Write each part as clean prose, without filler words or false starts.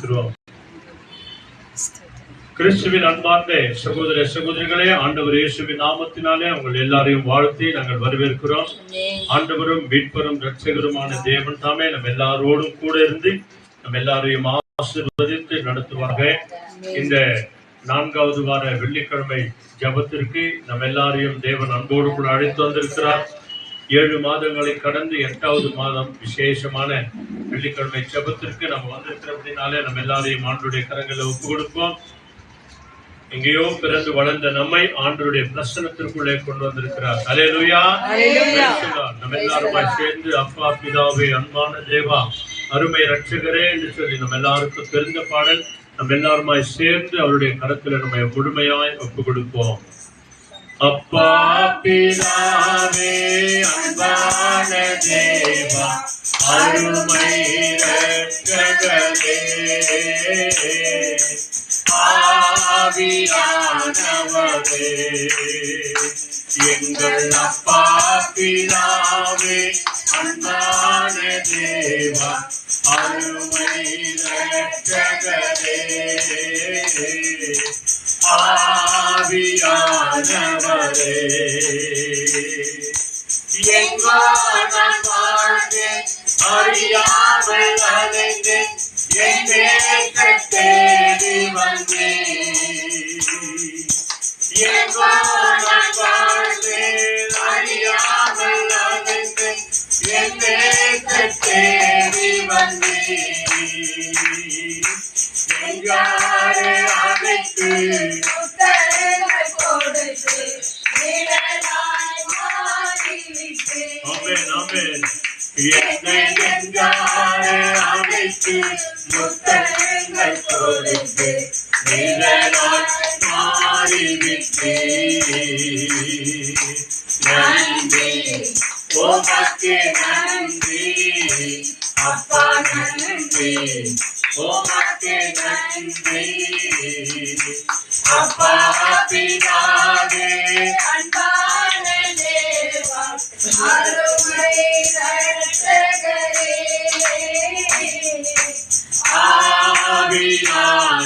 வரவேற்கிறோம். கிறிஸ்துவின் அன்பார்ந்த சகோதர சகோதரிகளே, ஆண்டவர் இயேசுவின் நாமத்தினாலே உங்கள் எல்லாரையும் வாழ்த்தி நாங்கள் வரவேற்கிறோம். ஆண்டவரும் மீட்பரும் இரட்சகருமான தேவன் தாமே நம்ம எல்லாரோடும் கூட இருந்து நம்ம எல்லாரையும் ஆசீர்வதித்து நடத்துவாங்க. இந்த 4வது வார வெள்ளிக்கிழமை ஜபத்திற்கு நம்ம எல்லாரையும் தேவன் அன்போடு கூட அழைத்து வந்திருக்கிறார். 7 மாதங்களை கடந்து 8வது மாதம் விசேஷமான வெள்ளிக்கிழமை ஜபத்திற்கு நம்ம வந்திருக்கிறபடினாலே நம்ம எல்லாரையும் ஆண்டவருடைய கரங்களை ஒப்பு கொடுப்போம். எங்கேயோ பிறந்து வளர்ந்த நம்மை ஆண்டவருடைய பிரசன்னத்திற்குள்ளே கொண்டு வந்திருக்கிறார். அல்லேலூயா. நம்ம எல்லாருமாய் சேர்ந்து அப்பா பிதாவே அன்பான தேவா அருமை ரட்சகரே என்று சொல்லி நம்ம எல்லாருக்கும் தெரிந்த பாடல் நம்ம எல்லாருமாய் சேர்ந்து அவருடைய கரத்துல நம்ம முழுமையாய் ஒப்பு கொடுப்போம். அப்பா பிதாவே அன்பான தேவா அருமை ரட்சகரே ஆவியானவரே எங்கள் அப்பா பிதாவே அன்பான தேவா அருமை ரட்சகரே ஆவியானவரே எங்கான வாழ்ந்தேன் அறியாமல் அலைந்தேன் என் தேடி வந்தேன். எங்கான வாழ்ந்தேன் அறியாமல் அலைந்தேன் என் தேடி வந்தேன். எங்காரே அழைத்து என்னை நெஞ்சாரே அழைத்து முத்தங்கள் கொடுத்து நிழலாய் மாறிவிட்டே. நன்றி உமக்கு நன்றி அப்பா நன்றி உமக்கு நன்றி அப்பா பிதாவே அன்பான தேவா அருமை ரட்சகரே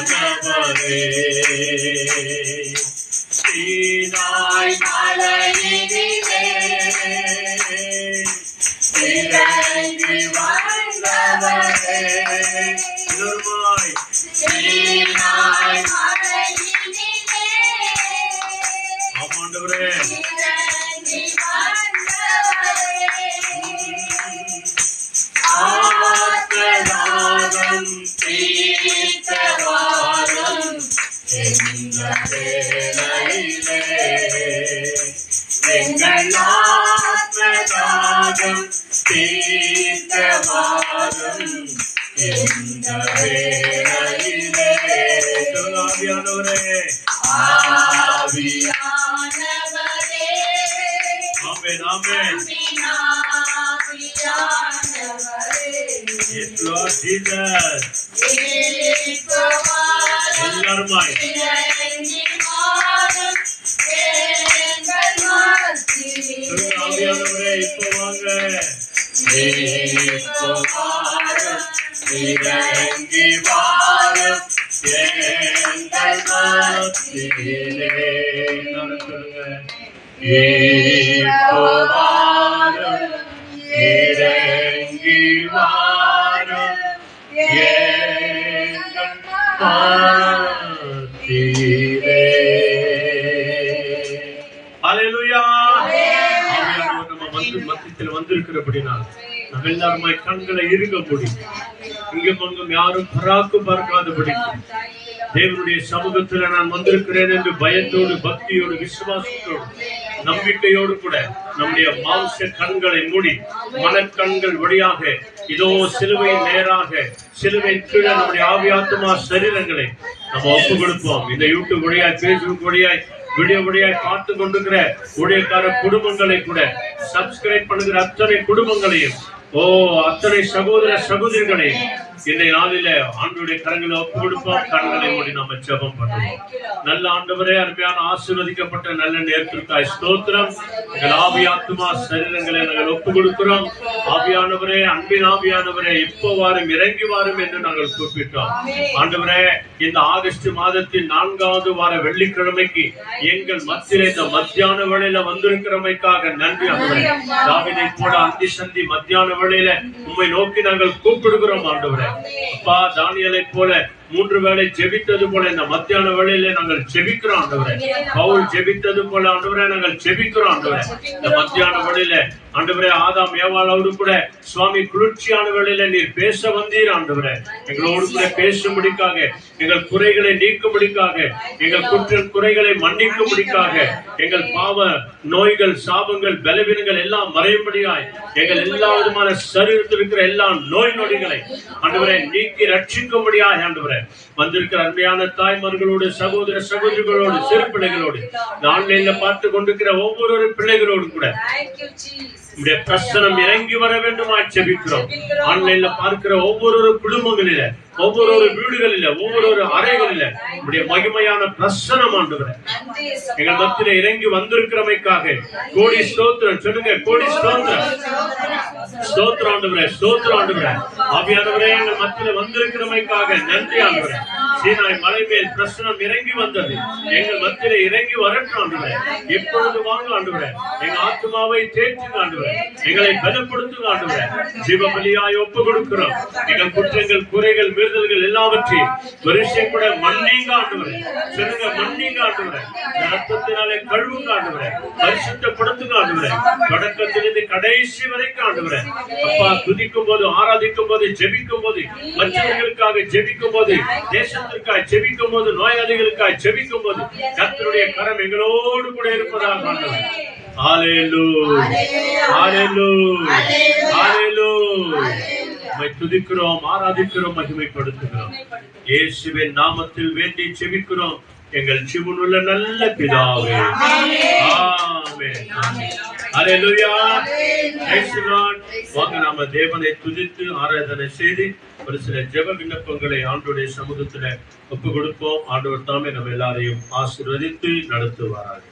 ஆவியானவரே சீனாய் மலையினிலே இறங்கி வந்தவரே சீனாய் மலையினிலே ஆமாண்டவரே இறங்கி வந்தவரே ஆத்மதானம் தீர்த்தவாரம் என்ற வேளையிலே எங்கள் ஆத்மதானம் தீர்த்தவாரம் என்ற வேளையிலே ஆவியானவரே ஆவியானவரே ஆமென் ஆமென் Yes, Lord Jesus. எல்லாருமாய் ஆவியானவரே இப்போ வாங்க இறங்கி வாரும் எங்கள் மத்தியிலே சொல்லுங்க இப்போ வாரும் இறங்கி வாரும் எங்கள் மத்தியிலே. அல்லேலூயா. ஆவியானவர் நம்ம மத்தியில் வந்திருக்கிறபடினால் நம்ம எல்லாருமாய் கண்களை இருக்க முடியும். இங்கும் அங்கும் யாரும் பராக்கு பார்க்காதபடி தேவனுடைய சமூகத்தில் நான் வந்திருக்கிறேன் என்று பயத்தோடு பக்தியோடு விசுவாசத்தோடு நம்பிக்கையோடு கூட நம்முடைய மாம்ச கண்களை மூடி மனக்கண்கள் வழியாக இதோ சிலுவை நேராக சிலுவை கீழே நம்முடைய ஆவியாத்மா சரீரங்களை நம்ம ஒப்பு கொடுப்போம். இந்த யூடியூப் வழியாய் பேஸ்புக் வழியாய் வீடியோ வழியாய் பார்த்து கொண்டிருக்கிற ஊழியக்கார குடும்பங்களை கூட சப்ஸ்கிரைப் பண்ணுகிற அத்தனை குடும்பங்களையும் அத்தனை சகோதர சகோதரிகளையும் இன்றைய நாளில ஆண்டவருடைய கரங்களை ஒப்பு கொடுப்போம். கண்களை மூடி நாம ஜெபம் பண்ணுவோம். நல்ல ஆண்டவரே, அருமையான ஆசீர்வதிக்கப்பட்ட நல்ல நேரத்திற்காய் ஸ்தோத்திரம். எங்கள் ஆவியாத்மா சரீரங்களை நாங்கள் ஒப்பு கொடுக்கிறோம். ஆவியானவரே, அன்பின் ஆவியானவரே, இப்போ வாரும் இறங்கி வாரும் என்று நாங்கள் கூப்பிட்டோம். ஆண்டவரே, இந்த ஆகஸ்ட் மாதத்தின் 4வது வார வெள்ளிக்கிழமைக்கு எங்கள் மத்தியிலே இந்த மத்தியான வேளையில வந்திருக்கிறமைக்காக நன்றி. ஆண்டவரே, தாவீதை போல அந்தி சந்தி மத்தியான வேளையில உம்மை நோக்கி நாங்கள் கூப்பிடுகிறோம். ஆண்டவரே, அப்பா, தானியேலை போல 3 வேளை ஜெபித்தது போல இந்த மத்தியான வேளையில நாங்கள் ஜெபிக்கிறோம். ஆண்டவரே, பவுல் ஜெபித்தது போல ஆண்டவரே நாங்கள் ஜெபிக்கிறோம். ஆண்டவரே, இந்த மத்தியான வேளையில ஆண்டவரே, ஆதாம் ஏவாளோடு கூட சுவாமி குளிர்ச்சியான வேளையில நீர் பேச வந்தீர். ஆண்டவரே, எங்களோடு கூட பேசும்படிக்காக, எங்கள் குறைகளை நீக்கும்படிக்காக, எங்கள் குறைகளை மன்னிக்கும்படிக்காக, எங்கள் பாவ நோய்கள் சாபங்கள் பலவீனங்கள் எல்லாம் மறையும்படியாய் எங்கள் எல்லா விதமான சரீரத்தில் இருக்கிற எல்லா நோய் நொடிகளை ஆண்டவரே நீக்கி ரட்சிக்கும்படியாய் ஆண்டவரே வந்திருக்கிற அருமையான தாய்மார்களோடு, சகோதர சகோதரிகளோடு, சிறு பிள்ளைகளோடு, ஆன்லைன்ல பார்த்து கொண்டிருக்கிற ஒவ்வொரு பிள்ளைகளோடு கூட உடைய பிரசனம் இறங்கி வர வேண்டுமா ஜெபிக்கிறோம். ஆன்லைன்ல பார்க்கிற ஒவ்வொரு குடும்பங்களில, ஒவ்வொரு வீடுகளில, ஒவ்வொரு அறைகளில உடைய மகிமையான பிரசனம் ஆண்டவரே எங்கள் மத்தியில இறங்கி வந்திருக்கிறமைக்காக கோடி ஸ்தோத்திரம். சொல்லுங்க, கோடி ஸ்தோத்திரம். ஸ்தோத்திரம் ஆண்டவரே, ஸ்தோத்திரம் ஆண்டவரே. ஆவியானவரே, எங்கள் மத்தியில வந்திருக்கிறமைக்காக நன்றி ஆண்டவரே. சீனாய் மலை மேல் பிரசனம் இறங்கி வந்தது, எங்கள் மத்தியில இறங்கி வரட்டும் ஆண்டவரே. எப்பொழுது வாங்க ஆண்டவரே, எங்க ஆத்மாவை தேற்றுங்க ஆண்டவரே, எங்களை பலப்படுத்துங்க ஆண்டவரே. ஜீவபலியாய் ஒப்பு கொடுக்கிறோம். எங்கள் குற்றங்கள், குறைகள், மீறுதல்கள் எல்லாவற்றையும் வருஷம் கூட மன்னிங்க ஆண்டவரே. சொல்லுங்க, மன்னிங்க ஆண்டவரே. ரத்தத்தினாலே கழுவுங்க ஆண்டவரே, பரிசுத்தப்படுத்துங்க ஆண்டவரே. தொடக்கத்திலிருந்து கடைசி வரைக்கும் ஆண்டவரே அப்பா, துதிக்கும் போது, ஆராதிக்கும் போது, ஜெபிக்கும் போது, மற்றவர்களுக்காக ஜெபிக்கும் போது, தேசத்திற்காக ஜெபிக்கும் போது, நோயாளிகளுக்காக ஜெபிக்கும் போது கர்த்தருடைய கரம் எங்களோடு கூட இருப்பதாக ஆண்டவரே. ஹல்லேலூயா, ஹல்லேலூயா, ஹல்லேலூயா. உம்மை துதிக்கிறோம், ஆராதிக்கிறோம், மகிமைப்படுத்துகிறோம். இயேசுவின் நாமத்தில் வேண்டி ஜெபிக்கிறோம் எங்கள் ஜீவனுள்ள நல்ல பிதாவே. Amen. Hallelujah. Praise the Lord. வாங்க நாம தேவனை துதித்து ஆராதனை செய்து ஒரு சில ஜெப விண்ணப்பங்களை ஆண்டவருடைய சமூகத்துல ஒப்பு கொடுப்போம். ஆண்டவர் தாமே நம்ம எல்லாரையும் ஆசீர்வதித்து நடத்துவாராக.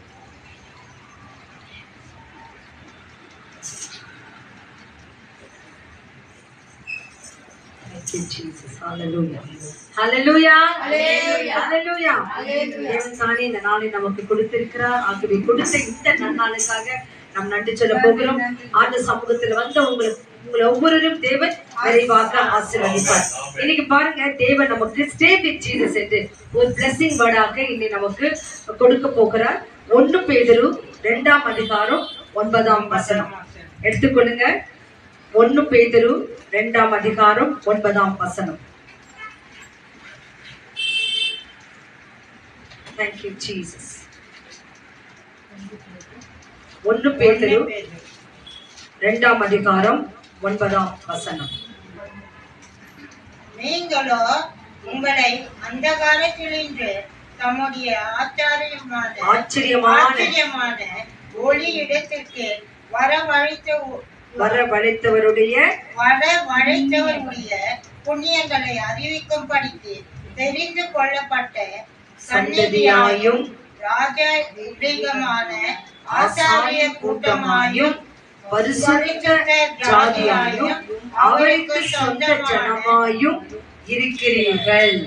Jesus. Hallelujah. Hallelujah. Hallelujah. தேவன் தானே இந்த நாளை நமக்கு கொடுத்திருக்கிறார். ஆகவே கொடுத்த இந்த நன்னாளுக்காக நாம் நன்றி சொல்ல போகிறோம். ஆண்டவர் சமூகத்தில் வந்த உங்களை ஒவ்வொருவரும் தேவன் நிறைவாக ஆசீர்வதிப்பார். இன்னைக்கு பாருங்க, தேவன் நமக்கு ஸ்டே வித் ஜீசஸ் என்று ஒரு பிளஸிங் வேர்டாக இன்னைக்கு நமக்கு கொடுக்க போகிறார். 1 பேதுரு 2ஆம் அதிகாரம் 9ஆம் வசனம் எடுத்துக்கொள்ளுங்க. 1 பேதுரு 2ஆம் அதிகாரம் 9ஆம் வசனம். Thank you Jesus. 1 பேதுரு 2ஆம் அதிகாரம் 9ஆம் வசனம். நீங்களோ உங்களை அந்தகாரத்திலிருந்து தம்முடைய ஆச்சரியமான ஒளி இடத்திற்கு வரவழைத்தவருடைய புண்ணியங்களை அறிவிக்கும்படிக்கு தெரிந்து கொள்ளப்பட்ட சந்ததியாயும் ராஜரீகமான ஆசாரிய கூட்டமாயும் பரிசுத்த ஜாதியாயும் அவருக்கு சொந்த ஜனமாயும் இருக்கிறீர்கள்.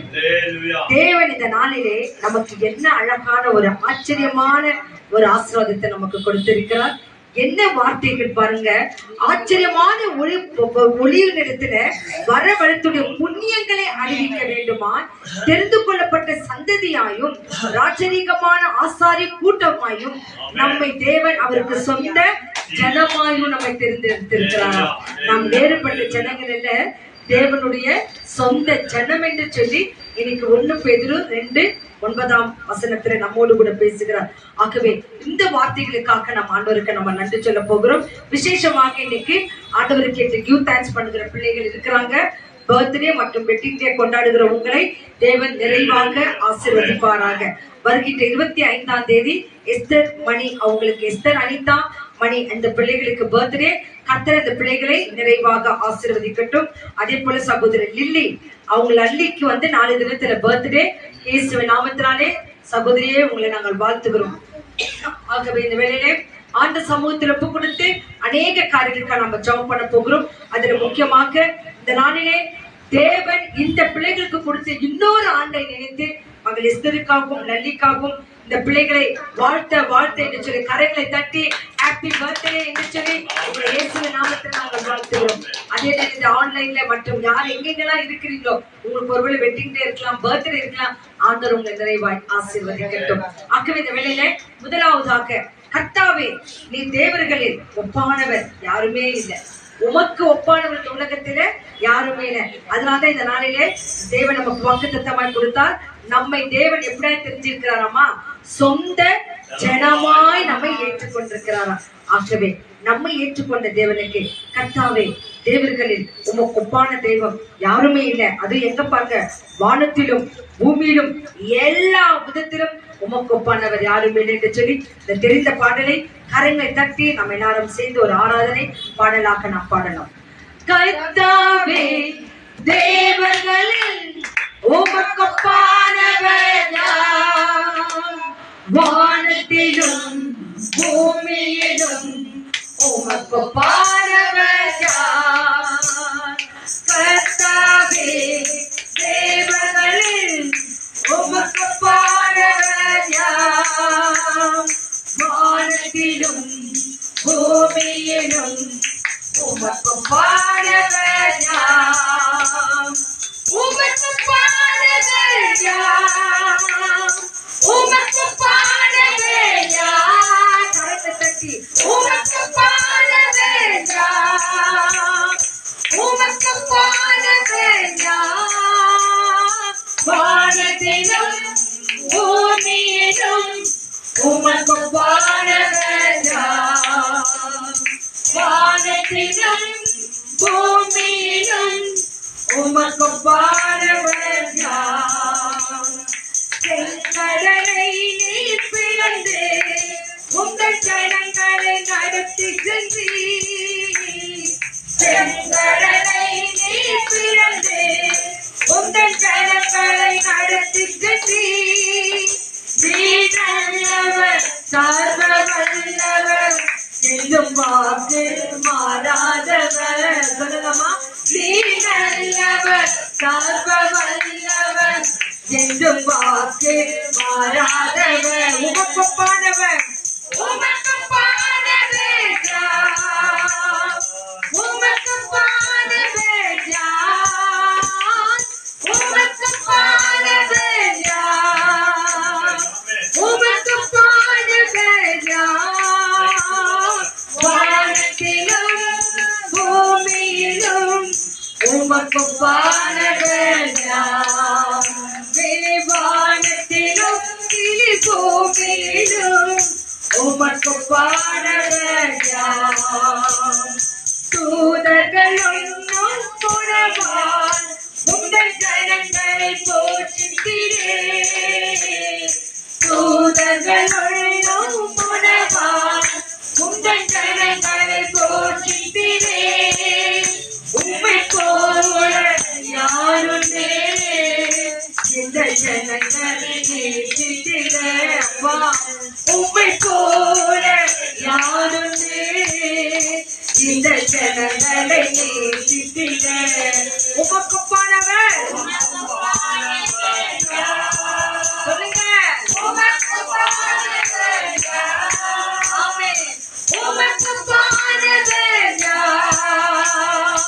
தேவன் இந்த நாளிலே நமக்கு என்ன அழகான ஒரு ஆச்சரியமான ஒரு ஆசீர்வாதத்தை நமக்கு கொடுத்திருக்கிறார். என்ன வார்த்தைகள் பாருங்க. ஆச்சரியமான ஒளியின் இடத்துல வரவழைத்துடைய புண்ணியங்களை அறிவிக்க வேண்டுமா, தெரிந்து கொள்ளப்பட்ட சந்ததியாயும் ராஜரீகமான ஆசாரிய கூட்டமாயும் நம்மை தேவன் அவருக்கு சொந்த ஜனமாயும் நம்மை தெரிந்தெடுத்திருக்கிறார். நாம் வேறுபட்ட ஜனங்கள் அல்ல, தேவனுடைய சொந்த ஜனம் என்று சொல்லி இன்னைக்கு 1 பேதுரு 2:9ஆம் வசனத்துல நம்மோடு கூட பேசுகிறார். ஆகவே இந்த வார்த்தைகளுக்காக நம்ம ஆண்டவருக்கு நம்ம நன்றி சொல்ல போகிறோம். விசேஷமாக இன்னைக்கு ஆண்டவருக்கு கிவ் தேங்க்ஸ் பண்ணுகிற பிள்ளைகள் இருக்கிறாங்க. பர்த்டே மற்றும் வெட்டிங் டே கொண்டாடுகிற உங்களை தேவன் நிறைவாக ஆசீர்வதிப்பாராக. வருகின்ற 25ஆம் தேதி எஸ்தர் மணி, அவங்களுக்கு எஸ்தர் அனிதா மணி அந்த பிள்ளைகளுக்கு பர்த்டே. கர்த்தர் இந்த பிள்ளைகளை நிறைவாக ஆசீர்வதிக்கட்டும். அதே போல சகோதரி லில்லி, அவங்க லல்லிக்கு வந்து 4 தினத்துல பர்த்டே. இயேசுவின் நாமத்தினாலே சகோதரியே உங்களை நாங்கள் வாழ்த்துகிறோம். ஆகவே இந்த வேளையிலே ஆண்டு சமூகத்தில் ஒப்பு கொடுத்து அநேக காரியங்களுக்காக நம்ம ஜெபம் பண்ண போகிறோம். அதுல முக்கியமாக இந்த நாளிலே தேவன் இந்த பிள்ளைகளுக்கு கொடுத்து இன்னொரு ஆண்டை நினைத்து மகள் எஸ்தருக்காகவும் லல்லிக்காகவும் இந்த பிள்ளைகளை வாழ்த்த என்று சொல்லி கரங்களை தட்டி ஹாப்பி பர்த்டே என்று சொல்லி உங்களை இயேசுவின் நாமத்தில் நாங்கள் வாழ்த்துகிறோம். அதே நேரம் இந்த ஆன்லைன்ல மற்றும் யார் எங்கெங்கெல்லாம் இருக்கிறீங்களோ உங்களுக்கு ஒருவேளை வெட்டிங் டே இருக்கலாம், பர்த்டே இருக்கலாம், ஆண்டவர் உங்களை நிறைவாய் ஆசீர்வதிக்கட்டும். ஆகவே இந்த வேளையில முதலாவதாக கர்த்தாவே, நீ தேவர்களில் ஒப்பானவர் யாருமே இல்லை, உமக்கு ஒப்பானவர் உலகத்தில யாருமே இல்லை. அதனாலதான் இந்த நாளிலே தேவன் நமக்கு வாக்குத்தத்தமாய் கொடுத்தார். நம்மை தேவன் எப்படி தெரிஞ்சிருக்கிறாராமா, சொந்த ஜனமாய் நம்மை ஏற்றுக்கொண்டிருக்கிறாராம். ஆகவே நம்மை ஏற்றுக்கொண்ட தேவனுக்கு கர்த்தாவே, தேவர்களில் உமக்கு ஒப்பான தெய்வம் யாருமே இல்லை. அது எங்க பாருங்க, வானத்திலும் பூமியிலும் எல்லா விதத்திலும் உமக்கு ஒப்பானவர் யாருமே இல்லை என்று சொல்லி இந்த தெரிந்த பாடலை கரங்களை தட்டி நம்ம எல்லாரும் சேர்ந்து ஒரு ஆராதனை பாடலாக நாம் பாடலாம். கர்த்தாவே, தேவர்களில் உமக்கு ஒப்பானவர் யார், வானத்திலும் பூமியிலும் உமக்கு ஒப்பானவர் யார். கர்த்தாவே, தேவர்களில் உமக்கு ஒப்பானவர் யார், வானத்திலும் பூமியிலும் உமக்கு ஒப்பானவர் யார். உமக்கு ஒப்பானவர் யார், உமக்கு ஒப்பானவர் யார். கரத்தை தட்டி உமக்கு ஒப்பானவர் யார், உமக்கு ஒப்பானவர் யார். வானத்திலும் பூமியிலும் உமக்கு ஒப்பானவர் யார், வானத்திலும் பூமியிலும் உமக்கு ஒப்பானவர் யார். செங்கடலை நீர் பிளந்து உங்கள் ஜனங்களை நடத்தி சென்றீர். செங்கடலை நீர் பிளந்து உங்கள் ஜனங்களை நடத்தி சென்றீர். நீர் நல்லவர், சர்வ வல்லவர், என்றும் வாக்கு மாறாதவர். சொல்லலாமா? நீர் நல்லவர், சர்வ வல்லவர், என்றும் வாக்கு மாறாதவர். உமக்கு ஒப்பானவர், உமக்கு ஒப்பானவர் யார், உமக்கு ஒப்பானவர் யார், உமக்கு ஒப்பானவர் யார், உமக்கு ஒப்பானவர் யார். வானத்திலும் பூமியிலும் உமக்கு ஒப்பானவர் யார். வானத்திலும் பூமியிலும் உமக்கு ஒப்பானவர் யார். தூதர்கள் ஒன்றும் புறவால் உங்கள் ஜனங்களை போற்றுகிறே. தூதர்கள் ஒன்றும் புறவால் உங்கள் ஜனங்களை போற்றுகிறே. உம்மை போல யாருமே இந்த ஜனங்களை நேசித்திட. உம்மை போல யாருமே இந்த ஜனங்களை நேசித்திட. உமக்கு ஒப்பானவர் சொல்லுங்க. உமக்கு ஒப்பானவர் ஆமென். உமக்கு ஒப்பானவர் யார்,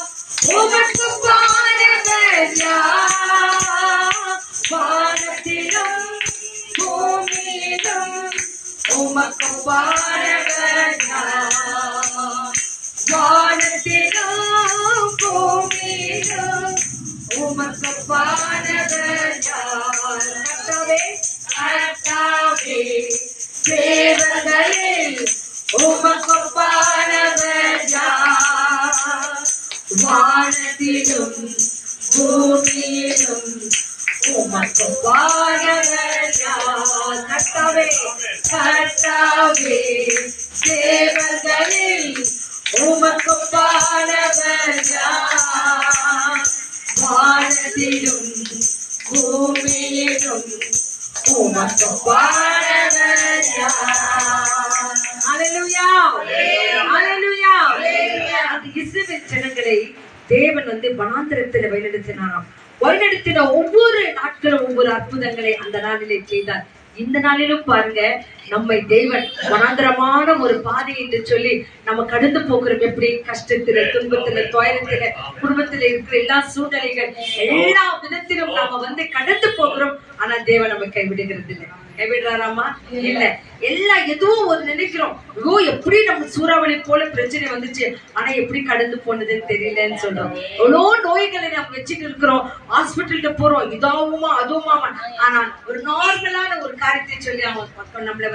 உமக்கு ஒப்பானவர் யார். வானத்திலும் பூமியிலும் உமக்கு ஒப்பானவர் யார். வானத்திலும் பூமியிலும் உமக்கு ஒப்பானவர் யார். கர்த்தாவே, கர்த்தாவே, தேவர்களில் உமக்கு ஒப்பானவர் யார். வானத்திலும் பூமியிலும் உமக்கு ஒப்பானவர் யார். கர்த்தாவே, கர்த்தாவே, தேவர்களில் உமக்கு பாடவர் யார்? வானத்திலும் பூமியிலும் உமக்கு பாடவர் யார்? ஹல்லேலூயா, ஹல்லேலூயா. அந்த இஸ்ரவேல் ஜனங்களை தேவன் வனாந்தரத்தில் வழிநடத்தின ஒவ்வொரு நாட்களும் ஒவ்வொரு அற்புதங்களை அந்த நாளிலே செய்தார். இந்த நாளிலும் பாருங்க, நம்மை தேவன் வனாந்தரமான ஒரு பாதை என்று சொல்லி நம்ம கடந்து போகிறோம். எப்படி கஷ்டத்துல, துன்பத்துல, துயரத்துல, குடும்பத்துல இருக்கிற எல்லா சூழ்நிலைகள் எல்லா விதத்திலும் நாம கடந்து போகிறோம். ஆனா தேவன் நம்ம கைவிடுகிறது இல்லை. கைவிடுறாராமா? இல்ல. எல்லாம் எதுவும் ஒரு நினைக்கிறோம், ஐயோ எப்படி நம்ம சூறாவளி போல பிரச்சனை வந்துச்சு, ஆனா எப்படி கடந்து போனதுன்னு தெரியலன்னு சொல்றோம். எவ்வளோ நோய்களை நம்ம வச்சுட்டு இருக்கிறோம், ஹாஸ்பிட்டல்கிட்ட போறோம், இதாவுமா அதுவுமா. ஆனா ஒரு நார்மலான ஒரு காரியத்தை சொல்லி அவங்க நம்மளை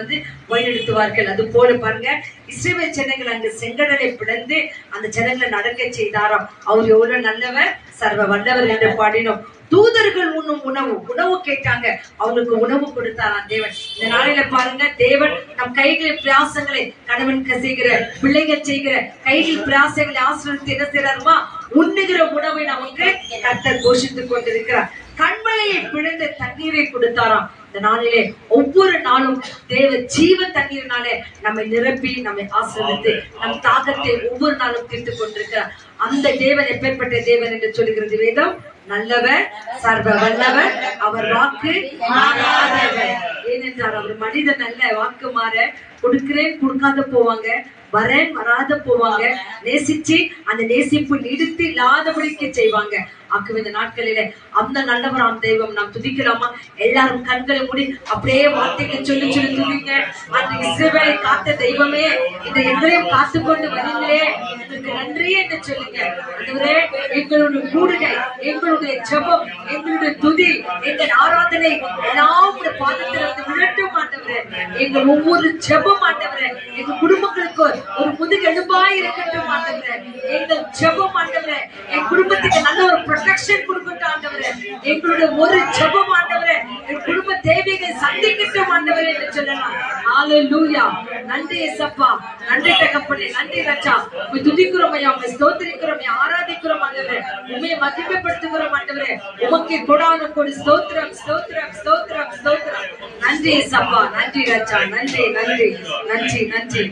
வழிநடத்துவார்கள். அது போல பாருங்க, இஸ்ரவேல் ஜனங்கள் அங்கு செங்கடலை பிளந்து அந்த ஜனங்களை நடக்க செய்தாராம். அவர் எவ்வளவு நல்லவர், சர்வ வல்லவர் என்று பாடினோம். தூதர்கள் உண்ணும் உணவு கேட்டாங்க, அவனுக்கு உணவு கொடுத்தாராம் தேவன். இந்த நாளில பாருங்க, தேவன் நம் கைகளில் பிரயாசங்களை, கணவன் செய்கிற, பிள்ளைகள் செய்கிற கைகளில் பிரயாசங்களை ஆசீர்வதித்து என்ன செய்யறாருமா? உண்ணுகிற உணவை நமக்கு கர்த்தர் போஷித்துக் கொண்டிருக்கிறார். கண்மலையை பிளந்த தண்ணீரை கொடுத்தாராம். இந்த நாளிலே ஒவ்வொரு நாளும் தேவ ஜீவ தண்ணீரினாலே நம்மை நிரப்பி நம்மை ஆசீர்வதித்து நம் தாகத்தை ஒவ்வொரு நாளும் தீர்த்துக் கொண்டிருக்கிறார். அந்த தேவன் எப்பேற்பட்ட தேவன் என்று சொல்லுகிறது வேதம். நல்லவர், சர்வ வல்லவர், அவர் வாக்கு மாறாதவர். ஏனென்றால் அவர் மனிதன் அல்ல, வாக்கு மாற. கொடுக்கிறேன் கொடுக்காத போவாங்க, வரேன் வராத போவாங்க. நேசிச்சு அந்த நேசிப்பு நீடித்து இல்லாதபடிக்கு செய்வாங்க. ஆக்கு இந்த நாட்களிலே அந்த நல்லவராம் தெய்வம் நாம் துதிக்கலாமா? எல்லாரும் கண்களை மூடி அப்படியே வார்த்தைகள் சொல்லி சொல்லி துதிங்க. அந்த இஸ்ரவேலை காத்த தெய்வமே, இந்த எங்களையும் காத்து கொண்டு வரீங்களே, உங்களுக்கு நன்றி என்று சொல்லுங்க. அதுவரே எங்களுடைய கூடுகை, எங்களுடைய ஜெபம், எங்களுடைய துதி, எங்கள் ஆராதனை எல்லாம் பாதத்தில் விழட்டும் ஆண்டவரே. எங்கள் ஒவ்வொரு ஜெபம் ஆண்டவரே, எங்க குடும்பங்களுக்கு ஒரு முதுகெலும்பாய் இருக்கட்டும் ஆண்டவரே. எங்கள் ஜெபம் ஆண்டவரே, என் குடும்பத்துக்கு நல்ல ஒரு ப்ரொடெக்ஷன் கொடுக்கட்டும் ஆண்டவரே. எங்களுடைய ஒரு ஜெபம் ஆண்டவரே, என் குடும்ப தேவைகளை சந்திக்கட்டும் ஆண்டவரே என்று சொல்லலாம். ஹல்லேலூயா. நன்றி இயேசப்பா, நன்றி தகப்பனே, நன்றி ராஜா. உம்மை துதிக்கிறோம் ஐயா, உம்மை ஸ்தோத்திரிக்கிறோம், ஆராதிக்கிறோம் ஆண்டவரே, உம்மை மகிமைப்படுத்துகிறோம் ஆண்டவரே. உமக்கு கொடான கொடி ஸ்தோத்திரம், ஸ்தோத்திரம், ஸ்தோத்திரம், ஸ்தோத்திரம். நன்றி இயேசப்பா, நன்றி ராஜா, நன்றி நன்றி நன்றி நன்றி.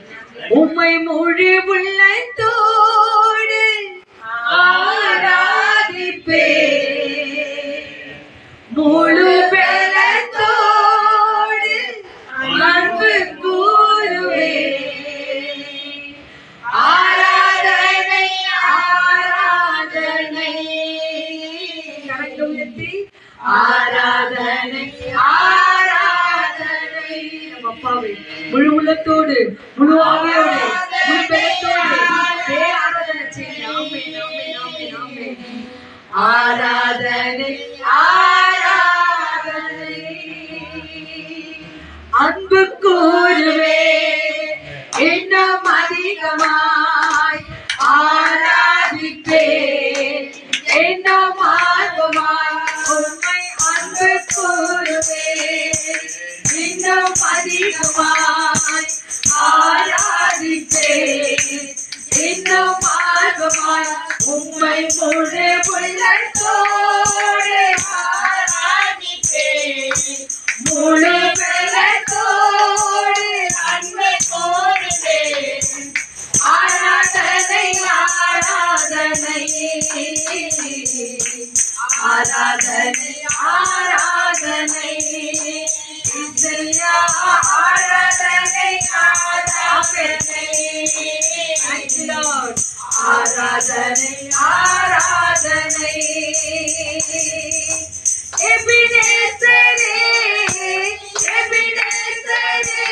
உம்மை முழு உள்ளத்தோடு ஆராதிப்பே, முழு பலத்தோடு அன்பு கூறுவே. ஆராதனை ஆராதனை, கரங்களை உயர்த்தி ஆராதனை ஆராதனை. நம்ம அப்பாவே முழு உள்ளத்தோடு, முழு ஆவியோடு, முழு பலத்தோடு ஆராதனை செய்ய. ஆமென், ஆமென், ஆமென், ஆமென். ஆராதனை ஆராதனை. அன்பு கூறுவே இன்னும் அதிகமாய், ஆராதிப்பே இன்னும் ஆர்வமாய். உண்மை அன்பு கூறுவே இன்னும் அதிகமாய், ஆராதிப்பே இன்னும் ஆர்வமாய். உம்மை முழு உள்ளத்தோடு ஆராதிப்பே, முழு பலத்தோடு அன்பு கூறுவே. ஆராதனை ஆராதனை ஆராதனை ஆராதனை. இசையா ஆராதனை ஆராதனை. Thank you Lord. ஆராதனை ஆராதனை. எபினேசரே, எபினேசரே,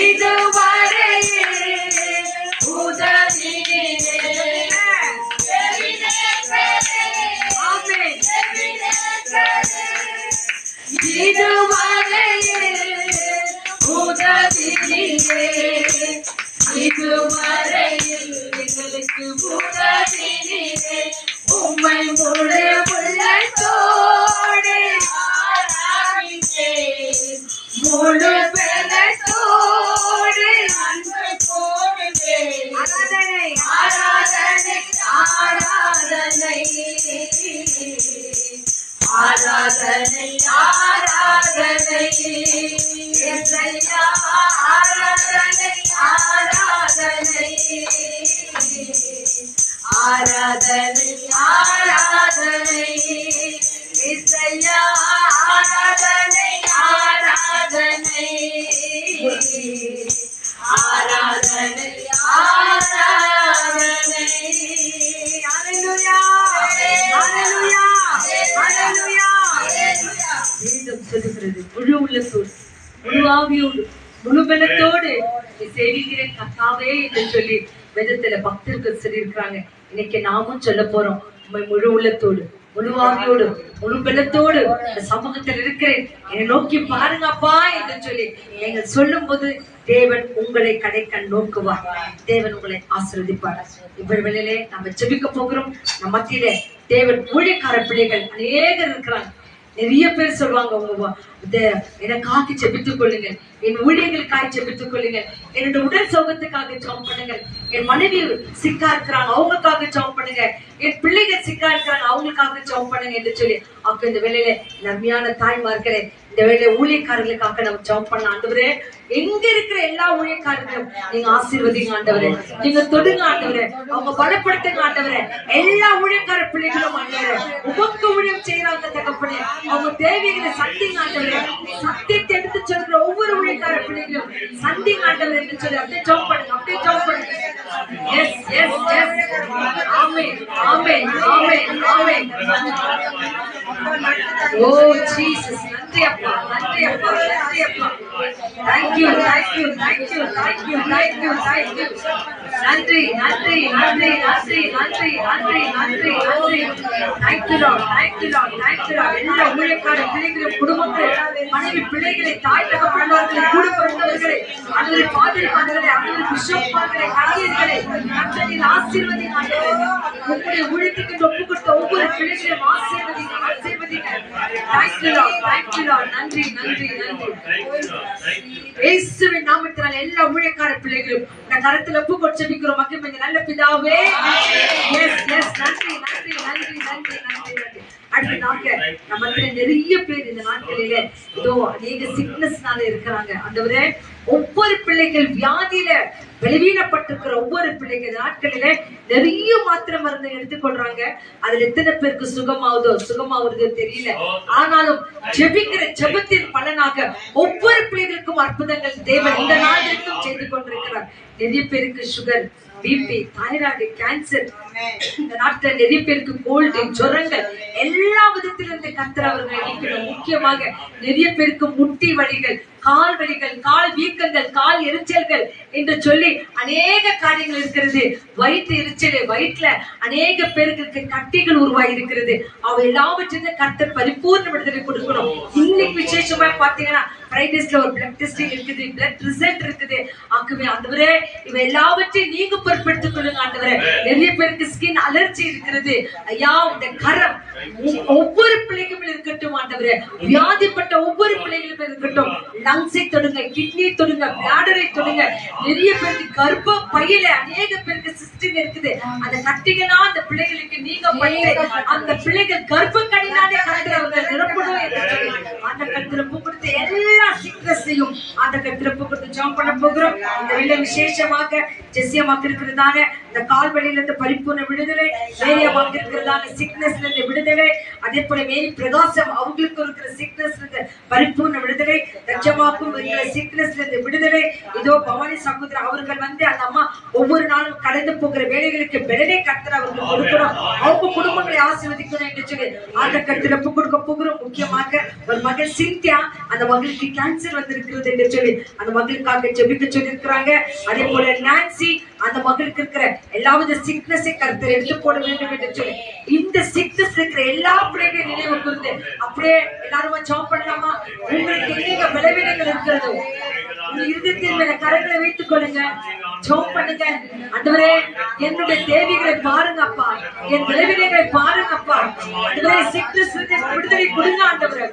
இதுவரையே உதவினீரே. எபினேசரே, ஆமென். எபினேசரே, இதுவரையே உதவினீரே. இதுவரையில் எங்களுக்கு உதவினீரே. உம்மை முழு உள்ளத்தோடு ஆராதிப்பேன், முழு பலத்தோடு அன்பு கூறுவேன். ஆராதனை ஆராதனை இயேசையா ஆராதனை ஆராதனை ஆராதனை ஆராதனை இயேசையா ஆராதனை ஆராதனை ஆராதனை ஆராதனை ஹalleluya ஹalleluya ஹalleluya மீண்டும் சொல்லுகிறது முழு உள்ளத்தோடு முழு ஆவியோடு முழு பலத்தோடு சேவிக்கிற கர்த்தாவே என்று சொல்லி வேதத்துல பக்தர்கள் சொல்லியிருக்கிறாங்க. இன்னைக்கு நாமும் சொல்ல போறோம், முழு உள்ளத்தோடு முழு ஆவியோடு முழு பலத்தோடு இந்த சமூகத்தில் இருக்கிறேன், என்னை நோக்கி பாருங்க அப்பா என்று சொல்லி நீங்கள் சொல்லும் போது தேவன் உங்களை கடைக்கண் நோக்குவார். தேவன் உங்களை ஆசீர்வதிப்பார். இவ்வளவிலே நம்ம ஜெபிக்க போகிறோம். நம்ம மத்தியிலே தேவன் ஊழியக்கார பிள்ளைகள் அநேகர் இருக்கிறாங்க. நிறைய பேர் சொல்லுவாங்க, உங்க எனக்காக ஜெபித்துக் கொள்ளுங்கள், என் ஊழியர்களுக்காக ஜெபித்துக் கொள்ளுங்கள், என்னோட உடல் சோகத்துக்காக ஜெபம் பண்ணுங்க, என் மனைவி சிக்கா இருக்கிறாங்க அவங்களுக்காக ஜெபம் பண்ணுங்க, என் பிள்ளைகள் சிக்கா இருக்கிறாங்க அவங்களுக்காக ஜெபம் பண்ணுங்க என்று சொல்லி அப்ப இந்த வேலையில நன்மையான தாய்மார்களே, இந்த வேலையில ஊழியக்காரர்களுக்காக நம்ம ஜெபம் பண்ண ஆண்டவரே, எங்க இருக்கிற எல்லா ஊழியக்காரர்களும் நீங்க ஆசீர்வதிங்க ஆண்டவரே, நீங்க தொடுங்க ஆண்டவரே, அவங்க பலப்படுத்துங்க ஆண்டவரே, எல்லா ஊழியக்கார பிள்ளைகளும் ஆண்டவரே உமக்கு ஊழியம் செய்யறாங்க தகப்பனே, அவங்க தேவைகளை சந்திங்க ஆண்டவரே, சத்தியத்தை எடுத்து சொல்ற ஒவ்வொரு ஊழியக்கார பிள்ளைகளும் சந்திங்க ஆண்டவரே என்று சொல்லி அப்படியே ஜெபம் பண்ணுங்க, அப்படியே ஜெபம் பண்ணுங்க. எஸ் எஸ் எஸ் ஆமென் ஆமென் ஆமென் ஆமென். ஓ ஜீசஸ், நன்றி அப்பா, நன்றி அப்பா, நன்றி அப்பா. Thank you, thank you, thank you, thank you, thank you, thank you. நன்றி நன்றி நன்றி நன்றி நன்றி நன்றி நன்றி நன்றி. Thank you Lord, thank you Lord, thank you Lord. எல்லா ஊழியக்கார பிள்ளைகளின் குடும்பங்கள், மனைவி பிள்ளைகளை, தாய் தகப்பன்மார்களை, கூட பிறந்தவர்களை, அவர்களை பாதிரிமார்களை, அவர்களை பிஷப்மார்களை, கன்னியர்களை கர்த்தரின் ஆசீர்வதிங்க ஆண்டவரே. உங்களுடைய ஊழியத்துக்கு ஒப்பு கொடுத்த ஒவ்வொரு பிள்ளைகளையும் ஆசீர்வதிங்க, ஆசீர்வதிங்க. Thank you Lord, thank you Lord. நன்றி நன்றி நன்றி. இயேசுவின் நாமத்தினால் எல்லா ஊழியக்கார பிள்ளைகளும் இந்த கரத்துல ஒப்பு கொடுத்து ஜெபிக்கிறோம். மக்கள் நல்ல பிதாவே, எஸ் எஸ் நன்றி நன்றி நன்றி நன்றி நன்றி நன்றி. அடுத்ததாக நம்ம நிறைய பேர் இந்த நாட்களில இதோ அநேக சிக்னஸ்னால இருக்கிறாங்க ஆண்டவரே. ஒவ்வொரு பிள்ளைகள் வியாதியில பலவீனப்பட்டிருக்கிற ஒவ்வொரு பிள்ளைகள் நாட்களில நிறைய மாத்திரை மருந்து எடுத்துக்கொள்றாங்க. அதுல எத்தனை பேருக்கு சுகமாவதோ தெரியல. ஆனாலும் ஜெபிக்கிற ஜெபத்தின் பலனாக ஒவ்வொரு பிள்ளைகளுக்கும் அற்புதங்கள் தேவன் இந்த நாளிலும் செய்து கொண்டிருக்கிறார். நிறைய பேருக்கு சுகர், பிபி, தைராய்டு, கேன்சர், இந்த நாட்டில் நிறைய பேருக்கு கோல்டு, ஜுரங்கள், எல்லா விதத்திலிருந்து கர்த்தர் அவர்களை நீக்கணும். முக்கியமாக நிறைய பேருக்கு முட்டி வலிகள், கால் வலிகள், கால் வீக்கங்கள், கால் எரிச்சல்கள் என்று சொல்லி அநேக காரியங்கள் இருக்கிறது. வயிற்று எரிச்சல், வயிற்றுல அநேக பேருக்கு கட்டிகள் உருவாகி இருக்கிறது. அவை எல்லாவற்றிலும் கர்த்தர் பரிபூர்ண விடுதலை கொடுக்கணும். இன்னைக்கு விசேஷமா பாத்தீங்கன்னா ஃப்ரைடேஸ்ல ஒரு பிளட் டெஸ்டிங் இருக்குது, பிளட் ரிசல்ட் இருக்குது. ஆகவே ஆண்டவரே இவை எல்லாவற்றையும் நீங்க பொறுப்பெடுத்துக் கொள்ளுங்க ஆண்டவரே. நிறைய பேருக்கு ஸ்கின் அலர்ஜி இருக்கிறது. ஐயா இந்த கரம் ஒவ்வொரு பிள்ளைகளும் இருக்கட்டும் ஆண்டவரே. வியாதிப்பட்ட ஒவ்வொரு பிள்ளைகளும் இருக்கட்டும். லங்ஸை தொடுங்க, கிட்னியை தொடுங்க, பிளாடரை தொடுங்க. நிறைய பேருக்கு கர்ப்ப பையில அநேக பேருக்கு சிஸ்டிங் இருக்குது. அந்த கட்டிகளா அந்த பிள்ளைகளுக்கு நீங்க பண்ணி அந்த பிள்ளைகள் கர்ப்ப கடினாலே கர்த்தர் அவர்கள் நிரப்பணும் என்று சொல்லி அந்த கத்திரப்பு கொடுத்து எல்லா சிக்னஸையும் அந்த கத்திரப்பு கொடுத்து ஜாம் பண்ண போகிறோம். இந்த வெள்ள விசேஷமாக ஜெசியமாக்கு இருக்கிறதான இந்த கால் வழியில இருந்து பரிபூர்ண விடுதலை, வேரியமாக்கு இருக்கிறதான சிக்னஸ்ல இருந்து விடுதலை, அதே போல மேரி பிரகாசம் அவங்களுக்கு இருக்கிற சிக்னஸ்ல இருந்து பரிபூர்ண விடுதலை, லட்சமாக்கும் சிக்னஸ்ல இருந்து விடுதலை. இதோ பவானி சகோதரர் அவர்கள் வந்து அந்த அம்மா ஒவ்வொரு நாளும் கடந்து போகிற வேலைகளுக்கு பெடலை கர்த்தர் அவர்கள் கொடுக்கணும், அவங்க குடும்பங்களை ஆசீர்வதிக்கணும் என்று சொல்லி அந்த கர்த்தர் ஒப்பு கொடுக்க போகிறோம். முக்கியமாக ஒரு மகள் சிந்தியா, அந்த மகளுக்கு கேன்சர் வந்திருக்கிறது என்று சொல்லி அந்த மகளுக்காக ஜெபிக்க சொல்லி இருக்கிறாங்க. அதே போல நான்சி, அந்த மகளுக்கு இருக்கிற எல்லாவித சிக்னஸை கர்த்தர் எடுத்து போட வேண்டும் என்று சொல்லி இந்த சிக்னஸ் இருக்கிற எல்லா பிள்ளைகளையும் நினைவு கூர்ந்து அப்படியே எல்லாருமா ஜெபம் பண்ணலாமா? உங்களுக்கு எங்க பலவீனங்கள் இருக்கிறதோ இருதயத்தின் மேல கரங்களை வைத்துக் கொள்ளுங்க, ஜெபம் பண்ணுங்க. ஆண்டவரே என்னுடைய தேவைகளை பாருங்க அப்பா, என் பலவீனங்களை பாருங்க அப்பா. ஆண்டவரே சிக்னஸ் விடுதலை கொடுங்க ஆண்டவரே,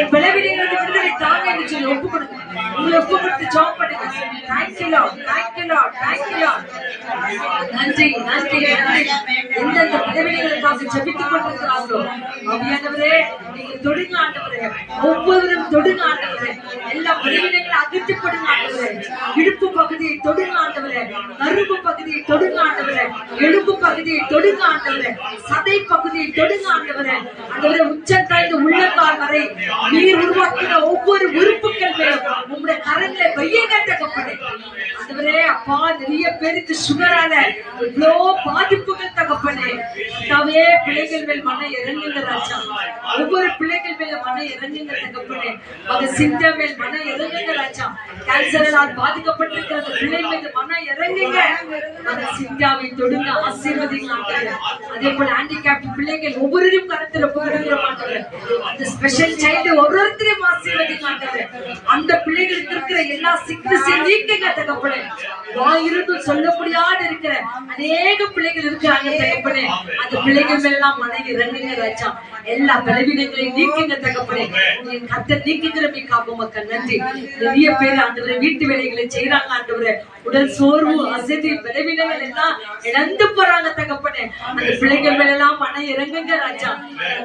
என் பலவீனங்களுக்கு விடுதலை தாங்க என்று சொல்லி ஒப்பு கொடுங்க. உங்களை ஒப்பு கொடுத்து ஜெபம் பண்ணுங்க. Thank you Lord, thank you Lord, thank you Lord. நன்றி நன்றி நன்றி. எந்தெந்த பிள்ளைகளுக்காக ஜெபித்துக் கொண்டிருக்கிறார்களோ ஆவியானவரே நீங்க தொடுங்க ஆண்டவரே, ஒவ்வொருவரும் தொடுங்க ஆண்டவரே, எல்லா பிள்ளைகளையும் அகற்றி போடுங்க ஆண்டவரே, இடுப்பு பகுதியை தொடுங்க ஆண்டவரே, கருப்பு பகுதியை தொடுங்க ஆண்டவரே, எலும்பு பகுதியை தொடுங்க ஆண்டவரே, சதை பகுதியை தொடுங்க ஆண்டவரே, ஆண்டவரே உச்சத்தாய்ந்து உள்ளங்கால் வரை நீர் உருவாக்கின ஒவ்வொரு உறுப்புகள் மேலும் உங்களுடைய கரங்களை வையுங்க தகப்பனே. ஆண்டவரே அப்பா நிறைய பேருக்கு சுகரால இவ்வளோ பாதிப்புகள் தகப்பனே. தாவே பிள்ளைகள் மேல் மன இறங்குங்க ராஜா, ஒவ்வொரு பிள்ளைகள் மேல மன இறங்குங்க தகப்பனே. மக சிந்தா மேல் மன இறங்குங்க ராஜா, கேன்சரால் பாதிக்கப்பட்டிருக்கிற அந்த பிள்ளை மீது மன இறங்குங்க. மக சிந்தாவை தொடுங்க, ஆசீர்வதிங்க ஆண்டவரே. அதே போல ஹேண்டிகேப்ட் பிள்ளைகள் ஒவ்வொருவரும் கருத்துல போகிற ஆண்டவரே, அந்த ஸ்பெஷல் சைல்டு ஒவ்வொருத்தரையும் ஆசீர்வதிங்க ஆண்டவரே. அந்த பிள்ளைகளுக்கு இருக்கிற எல்லா சிக்னஸையும் நீக்குங்க தகப்பனே. வாயிருந்து சொல்ல முடியாது இருக்கிற அநேக பிள்ளைகள் இருக்கிறாங்க தகப்பனே. அந்த பிள்ளைகள் மேலாம் மன இறங்குங்க ராஜா, எல்லா பலவீனங்களையும் நீக்குங்க தகப்பனே. கர்த்தர் நீக்குகிறமைக்காக உமக்கு நன்றி. நிறைய பேர் ஆண்டவரே வீட்டு வேலைகளை செய்யறாங்க ஆண்டவரே, உடல் சோர்வு அசதி பலவீனங்கள் எல்லாம் இழந்து போறாங்க தகப்பனே. அந்த பிள்ளைகள் மேல எல்லாம் மன இறங்குங்க ராஜா.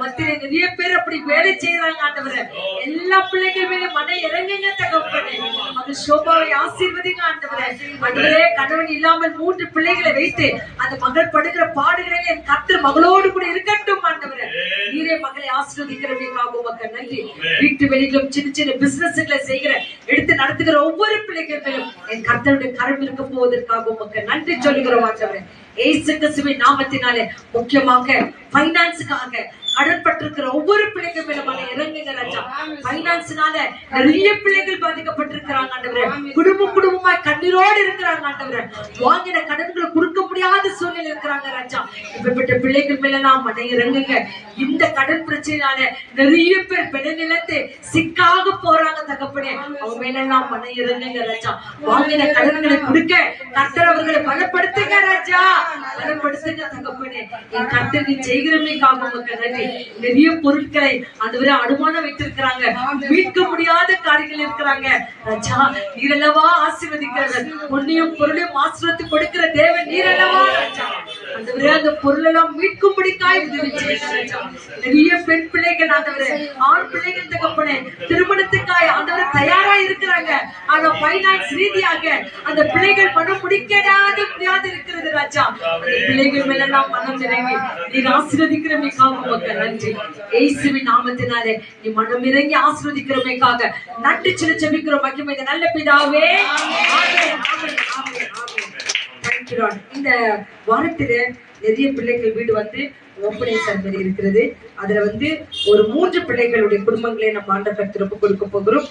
மத்தியில நிறைய பேர் அப்படி வேலை செய்யறாங்க ஆண்டவரே, எல்லா பிள்ளைகள் மேல மன இறங்குங்க தகப்பனே. அது சோபாவை ஆசீர்வதிங்க ஆண்டவரே. ஆண்டவரே கணவன் இல்லாமல் 3 பிள்ளைகளை வைத்து அந்த மகள் படுகிற பாடுகளை என் கர்த்தர் மகளோடு கூட இருக்கட்டும் ஆண்டவரே. நீரே மகளை ஆசீர்வதிக்கிறமைக்காக உமக்கு நன்றி. வீட்டு வெளியிலும் சின்ன சின்ன பிசினஸ்களை செய்கிற எடுத்து நடத்துகிற ஒவ்வொரு பிள்ளைகள் மேலும் என் கர்த்தருடைய கரம் இருக்க போவதற்காக உமக்கு நன்றி சொல்லுகிறோம் ஆண்டவரே. இயேசு கிறிஸ்துவின் நாமத்தினாலே முக்கியமாக பைனான்ஸுக்காக கடன்பட்டிருக்கிற ஒவ்வொரு பிள்ளைகள் மேல மன இறங்குங்க ராஜா. பைனான்ஸ்னால நிறைய பிள்ளைகள் பாதிக்கப்பட்டிருக்கிறாங்க ஆண்டவரே, குடும்பமாய் கண்ணீரோடு இருக்கிறாங்க ஆண்டவரே, வாங்கின கடன்களை கொடுக்க முடியாத சூழ்நிலை இருக்கிறாங்க ராஜா. இப்படிப்பட்ட பிள்ளைகள் மேல எல்லாம் மன இறங்குங்க. இந்த கடன் பிரச்சனையால நிறைய பேர் பெருநிலத்தை சிக்காக போறாங்க தகப்பனே, அவங்க மேல எல்லாம் மன இறங்குங்க ராஜா. வாங்கின கடன்களை கொடுக்க கர்த்தர் அவர்களை பலப்படுத்துங்க ராஜா, பலப்படுத்துங்க தகப்பனே. என் கர்த்தர் நீ செய்கிறமைக்காக உமக்கு நன்றி. நிறைய பொருட்களை ஆண்டவரே அனுமானம் வைத்திருக்கிறாங்க, மீட்க முடியாத காரியங்கள் இருக்கிறாங்க ராஜா. நீரல்லவா ஆசீர்வதிக்கிறவர், பொன்னையும் பொருளையும் ஆசீர்வதித்து கொடுக்கிற தேவன் நீரல்லவா ராஜா. ஆண்டவரே அந்த பொருள் எல்லாம் மீட்கும்படிக்காய் உதவி செய்யுங்க ராஜா. நிறைய பெண் பிள்ளைகள் ஆண்டவரே, ஆண் பிள்ளைகள் தகப்பனே திருமணத்துக்காய் ஆண்டவரே தயாரா இருக்கிறாங்க, ஆனா பைனான்ஸ் ரீதியாக அந்த பிள்ளைகள் மனம் முடியாது இருக்கிறது ராஜா. அந்த பிள்ளைகள் மேல எல்லாம் மனம் இறங்கி நீர் ஆசீர்வதிக்கிறமைக்காக உமக்கு நன்றி. இயேசுவின் நாமத்தினாலே நீ மனம் இறங்கி ஆசீர்வதிக்கிறமைக்காக நன்றி சொல்லி ஜெபிக்கிறோம் மகிமை நல்ல பிதாவே. ஆமென் ஆமென் ஆமென் ஆமென். Thank you Lord. இந்த வாரத்தில நிறைய பிள்ளைகள் வீடு வந்து ஓப்பனிங் செரமனி இருக்கிறது. அதுல ஒரு 3 பிள்ளைகளுடைய குடும்பங்களை நம்ம ஆண்டவருக்கு ஒப்பு கொடுக்க போகிறோம்.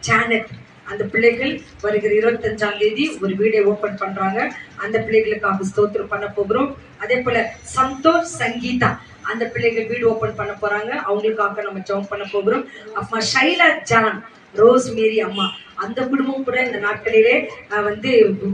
ஜானட் அந்த பிள்ளைகள் வருகிற 25ஆம் தேதி ஒரு வீடை ஓபன் பண்றாங்க. அந்த பிள்ளைகளுக்காக ஸ்தோத்திரம் பண்ண போகிறோம். அதே போல சந்தோஷ் சங்கீதா அந்த பிள்ளைகள் வீடு ஓபன் பண்ண போறாங்க, அவங்களுக்காக நம்ம ஜெபம் பண்ண போகிறோம். அம்மா ஷைலா ஜான், ரோஸ் மேரி அம்மா அந்த குடும்பம் கூட இந்த நாட்களிலே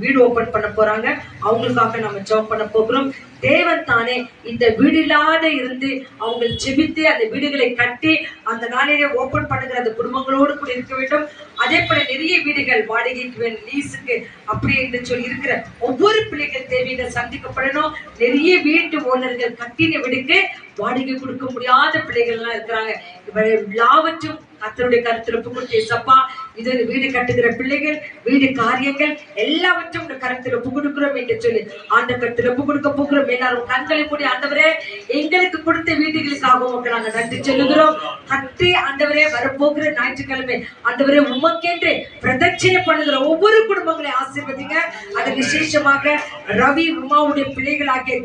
வீடு ஓபன் பண்ண போறாங்க, அவங்களுக்காக நம்ம ஜெபம் பண்ண போகிறோம். தேவன் தானே இந்த வீடு இல்லாத இருந்து அவங்க ஜெபித்து அந்த வீடுகளை கட்டி அந்த நாளிலே ஓபன் பண்ணுகிற அந்த குடும்பங்களோடு கூட இருக்க வேண்டும். அதே போல நிறைய வீடுகள் வாடகைக்கு வேணும், லீஸுக்கு அப்படி என்று சொல்லி இருக்கிற ஒவ்வொரு பிள்ளைகள் தேவைகள் சந்திக்கப்படணும். நிறைய வீட்டு ஓனர்கள் கட்டின வீடுக்கு வாடகை கொடுக்க முடியாத பிள்ளைகள் எல்லாம் இருக்கிறாங்க. எல்லாவற்றும் கர்த்தருடைய கருத்துல ஒப்பு கொடுத்து ஏசப்பா இது வீடு கட்டுகிற பிள்ளைகள் வீடு காரியங்கள் எல்லாவற்றும் கருத்துல ஒப்பு கொடுக்கிறோம் என்று சொல்லி ஆண்ட கருத்துல ஒப்பு கொடுக்க போகிறோம். எல்லாரும் கண்களை மூடி ஆண்டவரே எங்களுக்கு கொடுத்த வீடுகளுக்காக நாங்க நன்றி சொல்லுகிறோம். கட்டி ஆண்டவரே வரப்போகிற ஞாயிற்றுக்கிழமை ஆண்டவரே உமக்கென்று பிரதட்சணை பண்ணுகிற ஒவ்வொரு குடும்பங்களை ஆசீர்வதிங்க. அது விசேஷமாக ரவி உமாவுடைய பிள்ளைகளாகிய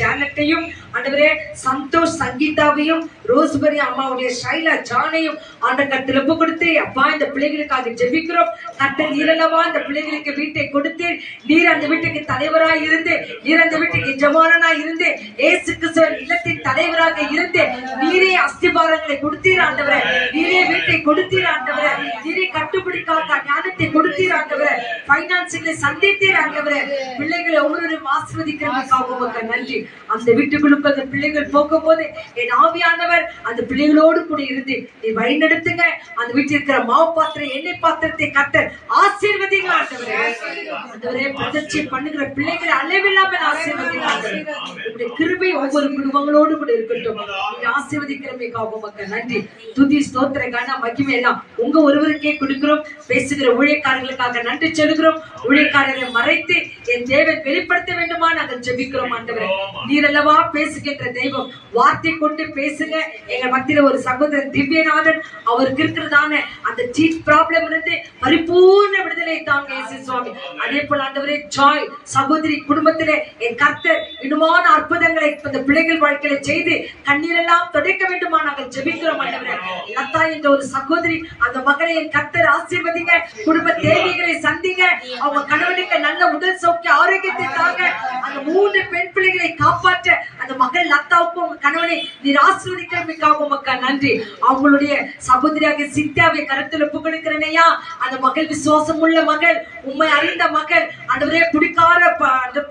ஜானட்டையும் ஆண்டவரே சந்தோஷ் சங்கீதாவையும் ரோஸ்பரி அம்மாவுடைய ஷைலா ஜானையும் ஆண்ட கருத்துல ஒப்பு கொடுத்து அப்பா இந்த பிள்ளைகளுக்காக ஜெபிக்கிறோம். கர்த்தர் நீரல்லவா அந்த பிள்ளைகளுக்கு வீட்டை கொடுத்து நீர் அந்த வீட்டுக்கு தலைவராய் இருந்து நீர் அந்த வீட்டுக்கு எஜமானனாய் இருந்து இயேசு கிறிஸ்துவின் இல்லத்தின் தலைவராக இருந்து நீரே அஸ்திபாரங்களை கொடுத்தீர் ஆண்டவரே, நீரே வீட்டை கொடுத்தீர் ஆண்டவரே, நீரே கட்டுப்பிடிக்காக ஞானத்தை கொடுத்தீர் ஆண்டவரே, பைனான்ஸ்களை சந்தித்தீர் ஆண்டவரே. பிள்ளைகளை ஒவ்வொருவரும் ஆசீர்வதிக்கிறதுக்காக உமக்கு நன்றி. அந்த வீட்டுக்குள்ளுக்கு அந்த பிள்ளைகள் போகும்போது என் ஆவியானவர் அந்த பிள்ளைகளோடு கூட இருந்து நீ வழிநடத்துங்க. அந்த வீட்டில் இருக்கிற மாவு பாத்திரம் எண்ணெய் பாத்திரத்தை கர்த்தர் ஆசீர்வதிங்க ஆண்டவரே. ஆண்டவரே பிரதிஷ்டை பண்ணுகிற பிள்ளைகளை அளவில்லாமல் ஆசீர்வதிங்க ஆண்டவரே. உங்களுடைய கிருபை ஒவ்வொரு குடும்பங்களோடு கூட இருக்கட்டும். நீங்க ஆசீர்வதிக்கிறமைக்காக உமக்கு நன்றி. துதி ஸ்தோத்திர கன மகிமை எல்லாம் உங்க ஒருவருக்கே கொடுக்கிறோம். பேசுகிற ஊழியக்காரர்களுக்காக நன்றி சொல்லுகிறோம். ஊழியக்காரரை மறைத்து என் தேவன் வெளிப்படுத்த வேண்டுமா நாங்கள் ஜெபிக்கிறோம் ஆண்டவரே. நீர் அல்லவா பேசுகின்ற தெய்வம். வார்த்தை கொண்டு பேசுங்க. எங்க மத்தியில ஒரு சகோதரன் திவ்யநாதன், அவருக்கு இருக்கிறதான அந்த டீத் ப்ராப்ளம் இருந்து பரிபூர்ண விடுதலை தாங்க இயேசு சுவாமி. அதே போல ஆண்டவரே ஜாய் சகோதரி குடும்பத்திலே என் கர்த்தர் இன்னுமான அற்புதங்களை இந்த பிள்ளைகள் வாழ்க்கையில செய்து கண்ணீரெல்லாம் துடைக்க வேண்டுமா நாங்கள் ஜெபிக்கிறோம் ஆண்டவரே. லதா என்ற ஒரு சகோதரி, அந்த மகளை என் கர்த்தர் ஆசீர்வதிங்க. குடும்ப தேவைகளை சந்திங்க. அவங்க கணவனுக்கு நல்ல உடல் சௌக்கிய ஆரோக்கியத்தை தாங்க. அந்த 3 பெண் பிள்ளைகளை காப்பாற்ற அந்த மகள் லதாவுக்கும் உங்க கணவனை நீர் ஆசீர்வதிக்கிறதுக்காக உமக்கு நன்றி. அவங்களுடைய சகோதரியாக சித்தியாவை கருத்துல புகழுக்கிறனையா. அந்த மகள் விசுவாசம் உள்ள மகள், உண்மை அறிந்த மகள், ஆண்டவரே குடிக்கார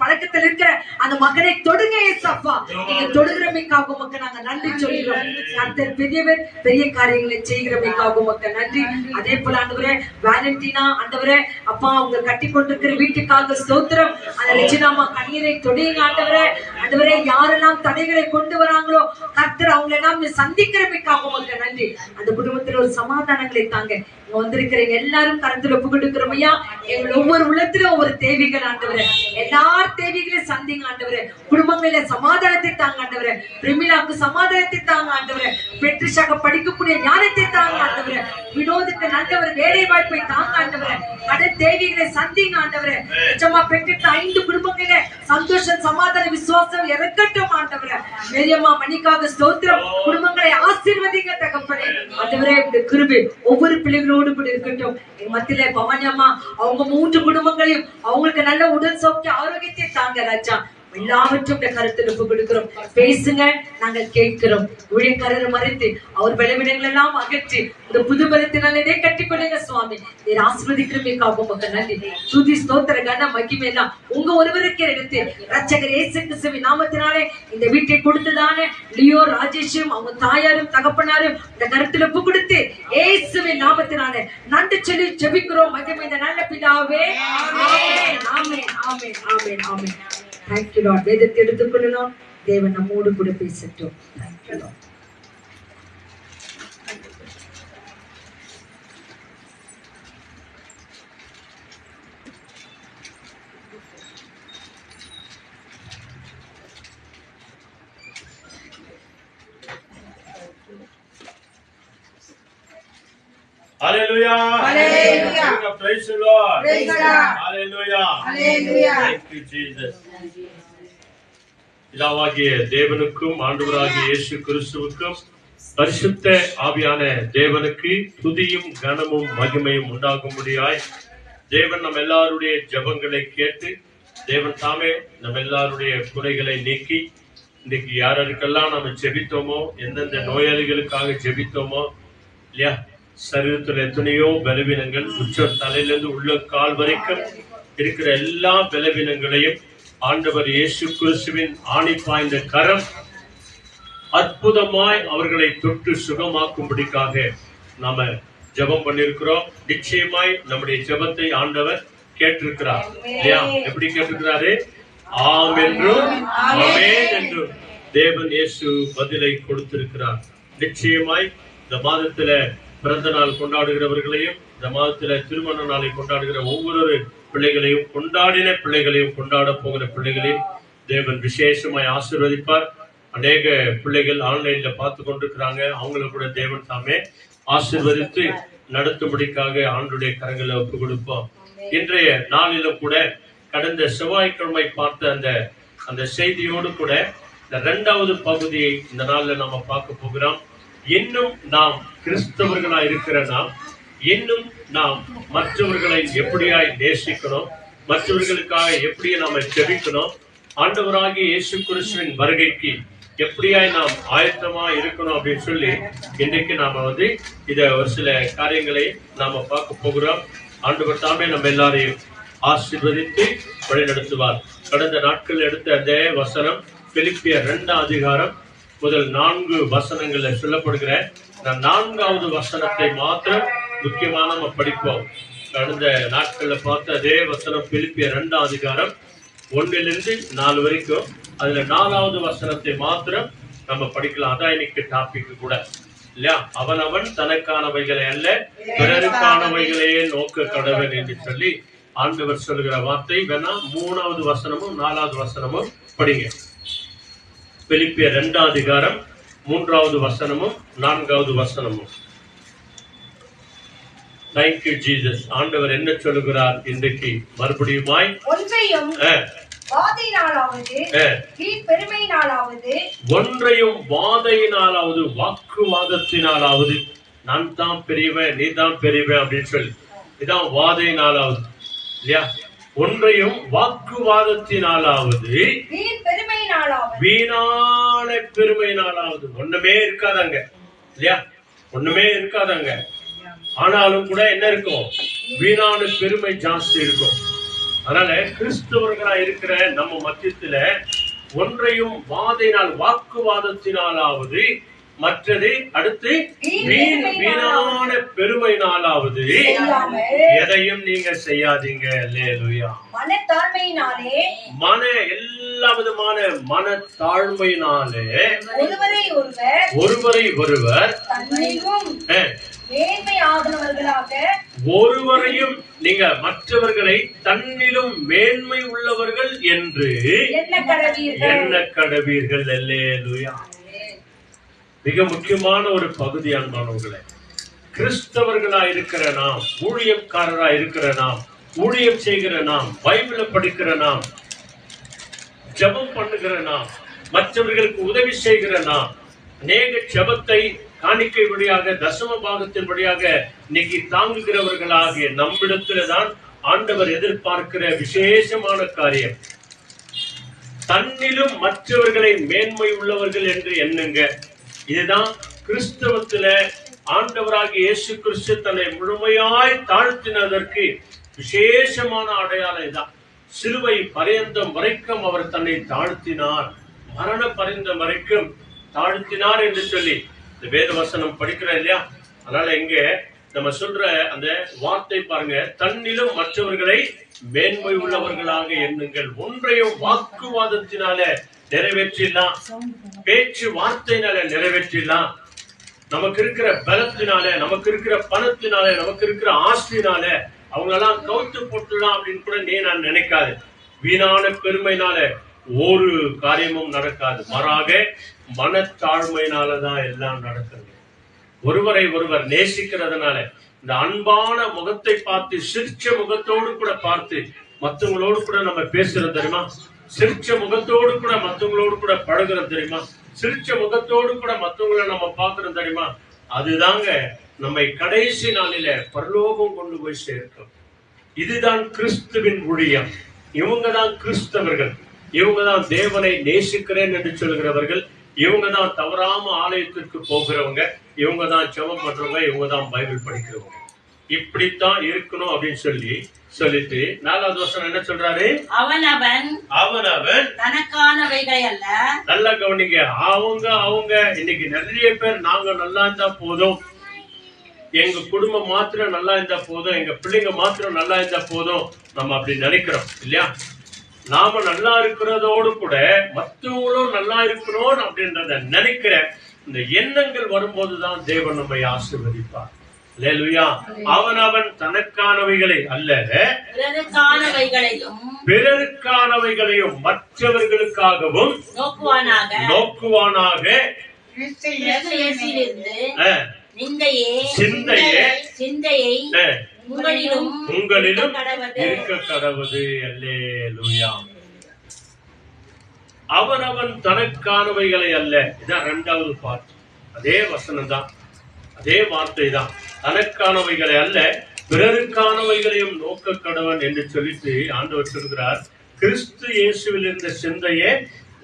பழக்கத்தில் இருக்கிற அந்த மகனை தொடுங்க ஏசப்பா. நீங்க தொடுகிறமைக்காக உமக்கு நாங்க நன்றி சொல்கிறோம். கர்த்தர் பெரியவர், பெரிய காரியங்களை செய்கிறமைக்காக உமக்கு நன்றி. அதே போல ஆண்டவரே வேலண்டினா ஆண்டவரே அப்பா அவங்க கட்டி கொண்டிருக்கிற வீட்டுக்காக ஸ்தோத்திரம். அந்த ரெஜினாமா கண்ணீரை தொடுங்க ஆண்டவரே. ஆண்டவரே யாரெல்லாம் தடைகளை கொண்டு வராங்களோ கர்த்தர் அவங்களை எல்லாம் சந்திக்கிறமைக்காக உமக்கு நன்றி. அந்த குடும்பத்துல ஒரு சமாதானங்களை தாங்க. இங்க வந்திருக்கிறீங்க எல்லாரும் கருத்துல ஒப்பு கொடுக்கிறோமையா. எங்கள் ஒவ்வொரு உள்ளத்திலும் ஒவ்வொரு தேவைகள் ஆண்டவரே. எல்லார் தேவைகளையும் சந்திங்க ஆண்டவரே. குடும்பங்களில சமாதானத்தை தாங்க ஆண்டவரே. பிரமிளாவுக்கு சமாதானத்தை தாங்க ஆண்டவரே. பெட்ரிஷாக படிக்கக்கூடிய ஞானத்தை தாங்க ஆண்டவரே. வினோதுக்கு நல்ல ஒரு வேலை வாய்ப்பை தாங்க ஆண்டவரே. கடன் தேவைகளை சந்திங்க ஆண்டவரே. நிஜமா பெற்ற 5 குடும்பங்களில சந்தோஷம் சமாதான விசுவாசம் இறக்கட்டும் ஆண்டவரே. மேரியம்மா மணிக்காக ஸ்தோத்திரம். குடும்பங்களை ஆசீர்வதிங்க தகப்பனே. ஆண்டவரே இந்த கிருபை ஒவ்வொரு பிள்ளைகளோடு கூட இருக்கட்டும். எங்க மத்தியில பவானி அம்மா அவங்க 3 குடும்பங்களையும் அவங்களுக்கு நல்ல உடல் சௌக்கிய ஆரோக்கியத்தை தாங்க ராஜா. எல்லாவற்றும் கருத்தில் ஒப்பு கொடுக்கிறோம். பேசுங்க, நாங்கள் கேட்கிறோம். ஊழியக்காரரை மறைத்து அவர் பலவீனங்கள் எல்லாம் அகற்றி இந்த புது பலத்தினாலே கட்டிக்கொள்ளுங்க சுவாமி. நீர் ஆசீர்வதிக்கிறமைக்காக உமக்கு நன்றி. துதி ஸ்தோத்திர கன மகிமை எல்லாம் உங்க ஒருவருக்கே எடுத்து ரட்சகர் இயேசு கிறிஸ்துவின் நாமத்தினாலே இந்த வீட்டை கொடுத்ததான லியோ ராஜேஷும் அவங்க தாயாரும் தகப்பனாரும் இந்த கருத்தில் ஒப்பு கொடுத்து இயேசுவின் நாமத்தினாலே நன்றி சொல்லி ஜெபிக்கிறோம். மகிமை இந்த நல்ல பிதாவே. ஆமென் ஆமென் ஆமென் ஆமென் ஆமென். Thank you Lord. வேதத்தை எடுத்துக்கொள்ளலாம். தேவன் நம்மோடு கூட பேசட்டும். Thank you Lord. Hallelujah. Hallelujah. Praise the Lord. Praise the Lord. Hallelujah. Hallelujah. Thank you Jesus. பிதாவாகிய தேவனுக்கும் ஆண்டவராகிய இயேசு கிறிஸ்துவுக்கும் பரிசுத்த ஆவியான தேவனுக்கு துதியும் கனமும் மகிமையும் உண்டாகும்படியாய் தேவன் நம்ம எல்லாருடைய ஜெபங்களை கேட்டு தேவன் தாமே நம்ம எல்லாருடைய குறைகளை நீக்கி இன்னைக்கு யாருக்கெல்லாம் நம்ம ஜெபித்தோமோ, எந்தெந்த நோயாளிகளுக்காக ஜெபித்தோமோ இல்லையா, சரீரத்துல எத்தனையோ பலவீனங்கள் உச்ச தலையிலிருந்து உள்ள கால் வரைக்கும் இருக்கிற எல்லா பலவீனங்களையும் ஆண்டவர் இயேசு கிறிஸ்துவின் ஆணி பாய்ந்த கரம் அற்புதமாய் அவர்களை தொட்டு சுகமாக்கும்படிக்காக நாம ஜெபம் பண்ணிருக்கிறோம். நிச்சயமாய் நம்முடைய ஜெபத்தை ஆண்டவர் கேட்டிருக்கிறார் இல்லையா? எப்படி கேட்டிருக்கிறாரு? ஆம் என்றும் ஆமென் என்றும் தேவன் இயேசு பதிலை கொடுத்திருக்கிறார். நிச்சயமாய் இந்த மாதத்துல பிறந்த நாள் கொண்டாடுகிறவர்களையும் இந்த மாதத்துல திருமண நாளை கொண்டாடுகிற ஒவ்வொரு பிள்ளைகளையும் கொண்டாடின பிள்ளைகளையும் கொண்டாட போகிற பிள்ளைகளையும் தேவன் விசேஷமாய் ஆசீர்வதிப்பார். அநேக பிள்ளைகள் ஆன்லைன்ல பார்த்து கொண்டிருக்கிறாங்க. அவங்களை கூட தேவன் தாமே ஆசீர்வதித்து நடத்தும்படிக்காக ஆண்டுடைய கரங்களை ஒப்பு கொடுப்போம். இன்றைய நாளிலும் கூட கடந்த செவ்வாய்க்கிழமை பார்த்த அந்த செய்தியோடு கூட இந்த 2வது பகுதியை இந்த நாள்ல நாம பார்க்க போகிறோம். இன்னும் நாம் கிறிஸ்தவர்களா இருக்கிற இன்னும் நாம் மற்றவர்களை எப்படியாய் நேசிக்கணும், மற்றவர்களுக்காக எப்படி நாம ஜெபிக்கணும், ஆண்டவராகிய இயேசு கிறிஸ்துவின் வருகைக்கு எப்படியாய் நாம் ஆயத்தமா இருக்கணும் அப்படின்னு சொல்லி இன்றைக்கு நாம இத ஒரு சில காரியங்களை நாம பார்க்க போகிறோம். ஆண்டவர் தாமே நம்ம எல்லாரையும் ஆசீர்வதித்து வழிநடத்துவார். கடந்த நாட்கள் எடுத்த அதே வசனம் பிலிப்பியர் 2ஆம் அதிகாரம் முதல் 4 வசனங்கள்ல சொல்லப்படுகிற 4வது வசனத்தை மாத்திரம் முக்கியமா நம்ம படிப்போம். கடந்த நாட்கள்ல பார்த்த அதே வசனம் பிலிப்பியர் 2ஆம் அதிகாரம் 1-4 வரைக்கும். அதுல 4வது வசனத்தை மாத்திரம் நம்ம படிக்கலாம். அதான் இன்னைக்கு டாபிக் கூட இல்லையா? அவனவன் தனக்கானவைகளை அல்ல பிறருக்கானவைகளையே நோக்க கடவன் என்று சொல்லி ஆண்டவர் சொல்லுகிற வார்த்தை. வேணா 3வது வசனமும் 4வது வசனமும் படிங்க. பிலிப்பியர் 2ஆம் அதிகாரம் 3வது வசனமும் 4வது வசனமும். Thank you Jesus. ஆண்டவர் என்ன சொல்லுகிறார் இன்றைக்கு மறுபடியுமாய்? ஒன்றையும் வாதையினாலாவது பெருமையினாலாவது, ஒன்றையும் வாதையினாலாவது வாக்குவாதத்தினாலாவது, நான் தான் பெரியவன் நீ தான் பெரியவன் அப்படின்னு சொல்லி, இதான் வாதையினாலாவது இல்லையா? ஒன்றையும் வாக்குவாதத்தினாலாவது வீணான பெருமையினாலாவது. ஒண்ணுமே இருக்காதாங்க இல்லையா? ஒண்ணுமே இருக்காதாங்க. ஆனாலும் கூட என்ன இருக்கும்? வீணான பெருமை ஜாஸ்தி இருக்கும். அதனால கிறிஸ்தவர்களா இருக்கிற நம்ம மத்தியத்துல ஒன்றையும் வாதையினால் வாக்குவாதத்தினாலாவது, மற்றது அடுத்து வீணான பெருமையினாலாவது எதையும் நீங்க செய்யாதீங்க. அல்லேலூயா. மனத்தாழ்மையினாலே, எல்லா விதமான மனத்தாழ்மையினாலே ஒருவரை ஒருவர் ஒருவரையும் நீங்க மற்றவர்களை தன்னிலும் மேன்மை உள்ளவர்கள் என்று என்ன கடவீர்கள். அல்லேலூயா. மிக முக்கியமான ஒரு பகுதி அன்பானவர்களே. கிறிஸ்தவர்களா இருக்கிற நாம், ஊழியக்காரரா இருக்கிற நாம், ஊழியம் செய்கிற நாம், பைபிளை படிக்கிற நாம், ஜெபம் பண்ணுகிற நாம், மற்றவர்களுக்கு உதவி செய்கிற நாம், அநேக ஜெபத்தை காணிக்கை வழியாக தசம பாகத்தின் வழியாக இன்னைக்கு தாங்குகிறவர்களாகிய நம்மிடத்துலதான் ஆண்டவர் எதிர்பார்க்கிற விசேஷமான காரியம். தன்னிலும் மற்றவர்களை மேன்மை உள்ளவர்கள் என்று எண்ணுங்க. இதுதான் கிறிஸ்தவத்துல ஆண்டவராகிய இயேசு கிறிஸ்து தன்னை முழுமையாய் தாழ்த்தினதற்கு விசேஷமான அடையாளம் இதான். சிலுவை பரியந்தம் வரைக்கும் அவர் தன்னை தாழ்த்தினார், மரண பரியந்தம் வரைக்கும் தாழ்த்தினார் என்று சொல்லி இந்த வேத வசனம் படிக்கிறோம் இல்லையா? அதனால இங்க நம்ம சொல்ற அந்த வார்த்தை பாருங்க, தன்னிலும் மற்றவர்களை மேன்மை உள்ளவர்களாக எண்ணுங்கள். ஒன்றையும் வாக்குவாதத்தினால நிறைவேற்றிடலாம், பேச்சு வார்த்தையினால நிறைவேற்றிடலாம். நமக்கு இருக்கிற பலத்தினால, நமக்கு இருக்கிற பணத்தினால, நமக்கு இருக்கிற ஆஸ்தினால அவங்களெல்லாம் கவுத்து போட்டுலாம் அப்படின்னு கூட நான் நினைக்காது. வீணான பெருமையினால ஒரு காரியமும் நடக்காது. மாறாக மனத்தாழ்மையினாலதான் எல்லாம் நடக்குது. ஒருவரை ஒருவர் நேசிக்கிறதுனால, இந்த அன்பான முகத்தை பார்த்து, சிரிச்ச முகத்தோடு கூட பார்த்து மற்றவங்களோடு கூட நம்ம பேசுறது தெரியுமா? சிரிச்ச முகத்தோடு கூட மற்றவங்களோடு கூட பழகுறது தெரியுமா? சிரிச்ச முகத்தோடு கூட மற்றவங்களை நம்ம பார்க்கறது தெரியுமா? அதுதாங்க நம்மை கடைசி நாளில பரலோகம் கொண்டு போய் சேர்க்கும். இதுதான் கிறிஸ்துவின் ஊழியம். இவங்கதான் கிறிஸ்தவர்கள், இவங்கதான் தேவனை நேசிக்கிறேன் என்று சொல்கிறவர்கள், இவங்கதான் தவறாம ஆலயத்திற்கு போகிறவங்க, இவங்கதான் ஜெபம் பண்றவங்க, இவங்கதான் பைபிள் படிக்கிறவங்க. இப்படித்தான் இருக்கணும் அப்படின்னு சொல்லிட்டு 4வது வசனம் என்ன சொல்றாரு? அவனவன் தனக்கானவைகளை அல்ல. நல்லா கவனிங்க. அவங்க இன்னைக்கு நிறைய பேர் நாங்க நல்லா இருந்தா போதும், எங்க குடும்பம் மாத்திரம் நல்லா இருந்தா போதும், எங்க பிள்ளைங்க மாத்திரம் நல்லா இருந்தா போதும், நம்ம அப்படி நினைக்கிறோம் இல்லையா? நாம நல்லா இருக்கிறதோடு கூட மற்றவங்களும் நல்லா இருக்கணும் அப்படின்றத நினைக்கிற இந்த எண்ணங்கள் வரும்போதுதான் தேவன் நம்மை ஆசீர்வதிப்பார். அல்லேலூயா. அவனவன் தனக்கானவைகளை அல்ல பிறருக்கானவைகளையும் மற்றவர்களுக்காகவும் நோக்குவானாக. சிந்தையே உங்களிலும் இருக்க கடவுது. அல்லேலூயா. அவனவன் தனக்கானவைகளை அல்ல. இதான் 2வது பாட்டு. அதே வசனம் தான், அதே வார்த்தை தான். தனக்கானவைகளை அல்ல பிறருக்கானவைகளையும் நோக்க கடவன் என்று சொல்லிட்டு ஆண்டவர் சொல்கிறார். கிறிஸ்து இயேசுவில் இருந்த சிந்தையே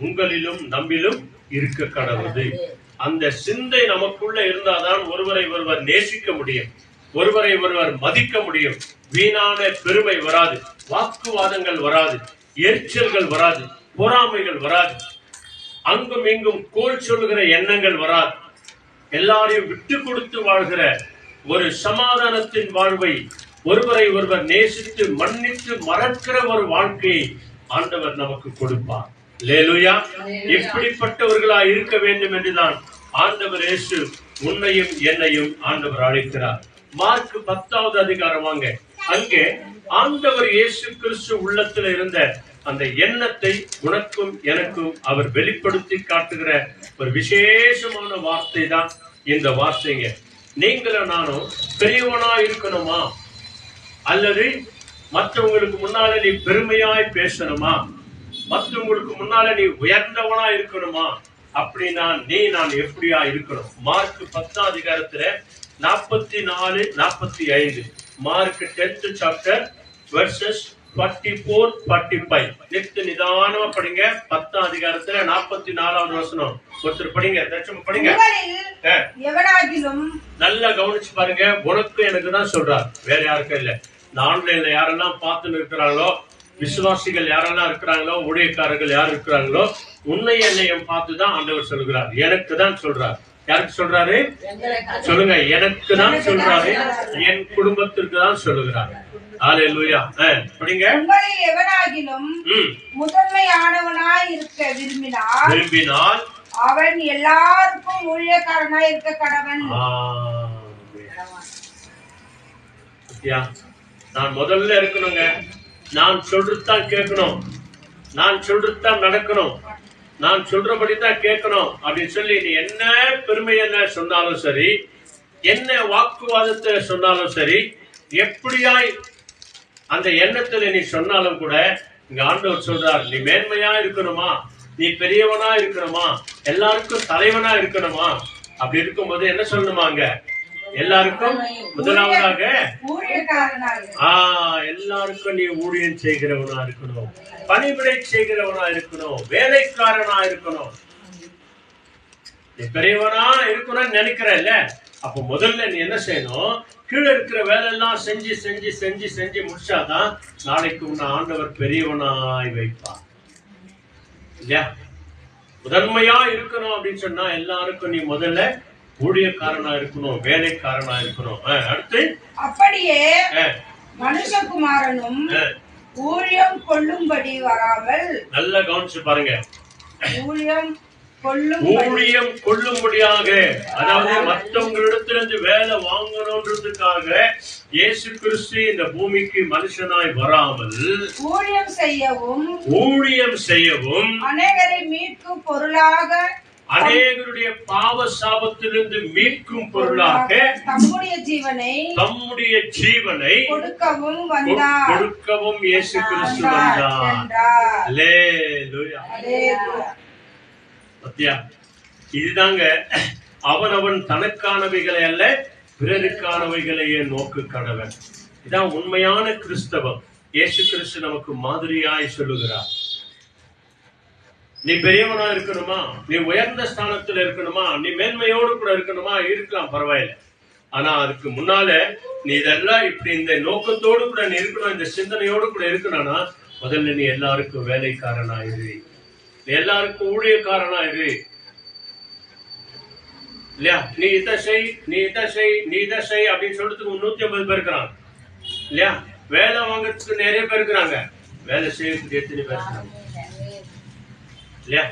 உங்களிலும் நம்மிலும் இருக்க கடவுது. அந்த சிந்தை நமக்குள்ள இருந்தாதான் ஒருவரை ஒருவர் நேசிக்க முடியும், ஒருவரை ஒருவர் மதிக்க முடியும். வீணான பெருமை வராது, வாக்குவாதங்கள் வராது, எரிச்சல்கள் வராது, பொறாமைகள் வராது, அங்கும் இங்கும் கோல் சொல்லுகிற எண்ணங்கள் வராது. எல்லாரையும் விட்டு கொடுத்து வாழ்கிற ஒரு சமாதானத்தின் வாழ்வை, ஒருவரை ஒருவர் நேசித்து மன்னித்து மறக்கிற ஒரு வாழ்க்கையை ஆண்டவர் நமக்கு கொடுப்பார். அல்லேலூயா. இப்படிப்பட்டவர்களா இருக்க வேண்டும் என்றுதான் ஆண்டவர் இயேசு உன்னையும் என்னையும் ஆண்டவர் அழைக்கிறார். மார்க் 10வது அதிகாரம் வாங்க. அங்கே ஆண்டவர் இயேசு கிறிஸ்து உள்ளத்துல இருந்த அந்த எண்ணத்தை உனக்கும் எனக்கும் அவர் வெளிப்படுத்தி காட்டுகிற ஒரு விசேஷமான வார்த்தை தான் இந்த வார்த்தைங்க. நீங்களும் நானும் பெரியவனா இருக்கணுமா, அல்லது மற்றவங்களுக்கு முன்னால நீ பெருமையாய் பேசணுமா, மற்றவங்களுக்கு முன்னால நீ உயர்ந்தவனா இருக்கணுமா, அப்படின்னா நான் எப்படியா இருக்கணும்? மார்க் 10ஆம் அதிகாரத்துல 44, 45. Mark 10th chapter verses 44, 45. Next நிதானமா படிங்க. 10ஆம் அதிகாரத்துல 44வது வசனம். ஒருத்தர் படிங்க, தட்சம் படிங்க. எவனாகிலும் நல்லா கவனிச்சு பாருங்க. உனக்கு எனக்கு தான் சொல்றார், வேற யாருக்கும் இல்ல. இந்த ஆன்லைன்ல யாரெல்லாம் பார்த்துன்னு இருக்கிறாங்களோ, விசுவாசிகள் யாரெல்லாம் இருக்கிறாங்களோ, ஊழியக்காரர்கள் யார் இருக்கிறாங்களோ, உன்னை என்னையும் பார்த்துதான் ஆண்டவர் சொல்லுகிறார். எனக்கு தான் சொல்றார். யாருக்கு சொல்றாரு சொல்லுங்க? எனக்கு தான் சொல்றாரு, என் குடும்பத்திற்கு தான் சொல்லுகிறார். ஹல்லேலூயா. படிங்க. உங்களில் எவனாகிலும் முதன்மையானவனாய் இருக்க விரும்பினால் அவன் எல்லாருக்கும் ஊழியக்காரனாய் இருக்க கடவன். நான் முதல்ல இருக்கணுங்க. நான் சொல்றதுதான் கேட்கணும், நான் சொல்றதுதான் நடக்கணும், நான் சொல்றபடிதான் கேட்கணும் அப்படின்னு சொல்லி நீ என்ன பெருமை என்ன சொன்னாலும் சரி, என்ன வாக்குவாதத்தை சொன்னாலும் சரி, எப்படியாய் அந்த எண்ணத்துல நீ சொன்னாலும் கூட இங்க ஆண்டவர் சொல்றார், நீ மேன்மையா இருக்கணுமா, நீ பெரியவனா இருக்கணுமா, எல்லாருக்கும் தலைவனா இருக்கணுமா, அப்படி இருக்கும்போது என்ன சொல்லணுமாங்க? எல்லாருக்கும் முதலாவதாக எல்லாருக்கும் நீ ஊழியம் செய்கிறவனா இருக்கணும், பணிவிடை செய்கிறவனா இருக்கணும், வேலைக்காரனா இருக்கணும். நீ பெரியவனா இருக்கணும்னு நினைக்கிறல்ல, அப்ப முதல்ல நீ என்ன செய்யணும்? கீழே இருக்கிற வேலையெல்லாம் செஞ்சு செஞ்சு செஞ்சு செஞ்சு முடிச்சாதான் நாளைக்கு உன்னை ஆண்டவர் பெரியவனாய் வைப்பார். இல்லையா? முதன்மையா இருக்கணும் அப்படின்னு சொன்னா எல்லாருக்கும் நீ முதல்ல ஊழியக்காரனா இருக்கணும், வேலைக்காரனா இருக்கணும். அடுத்து அப்படியே மனுஷகுமாரனும் ஊழியம் கொள்ளும்படி வராமல், நல்லா கவனிச்சு பாருங்க, ஊழியம் கொள்ளும்படியாக, அதாவது மற்றவங்களிடத்திலிருந்து வேலை வாங்கணும்ன்றதுக்காக இயேசு கிறிஸ்து இந்த பூமிக்கு மனுஷனாய் வராமல் ஊழியம் செய்யவும் அநேகரை மீட்கும் பொருளாக, அநேகருடைய பாவ சாபத்திலிருந்து மீட்கும் பொருளாக தம்முடைய ஜீவனை கொடுக்கவும் இயேசு கிறிஸ்து வந்தார். அல்லேலூயா. பத்தியா? இதுதாங்க அவன் தனக்கானவைகளை அல்ல பிறருக்கானவைகளையே நோக்கு கடவன். இதான் உண்மையான கிறிஸ்தவம். இயேசு கிறிஸ்து நமக்கு மாதிரியாய் சொல்லுகிறார். நீ பெரியவனா இருக்கணுமா, நீ உயர்ந்த ஸ்தானத்துல இருக்கணுமா, நீ மேன்மையோடு கூட இருக்கணுமா, இருக்கலாம், பரவாயில்ல. ஆனா அதுக்கு முன்னால நீ இதெல்லாம் இப்படி இந்த நோக்கத்தோடு கூட நீ இருக்கணும், இந்த சிந்தனையோடு கூட இருக்கணும்னா முதல்ல நீ எல்லாருக்கும் வேலைக்காரனா இரு, எல்லாருக்கும் ஊழியக்காரனா இரு. இல்லையா? நீ இதை செய், நீ இதை செய், நீ இதை செய் அப்படின்னு சொல்றதுக்கு 150 பேர் இருக்கிறாங்க. இல்லையா? வேலை வாங்கறதுக்கு நிறைய பேர் இருக்கிறாங்க, வேலை செய்யறதுக்கு எத்தனை பேர் இருக்கிறாங்க? இல்லையா?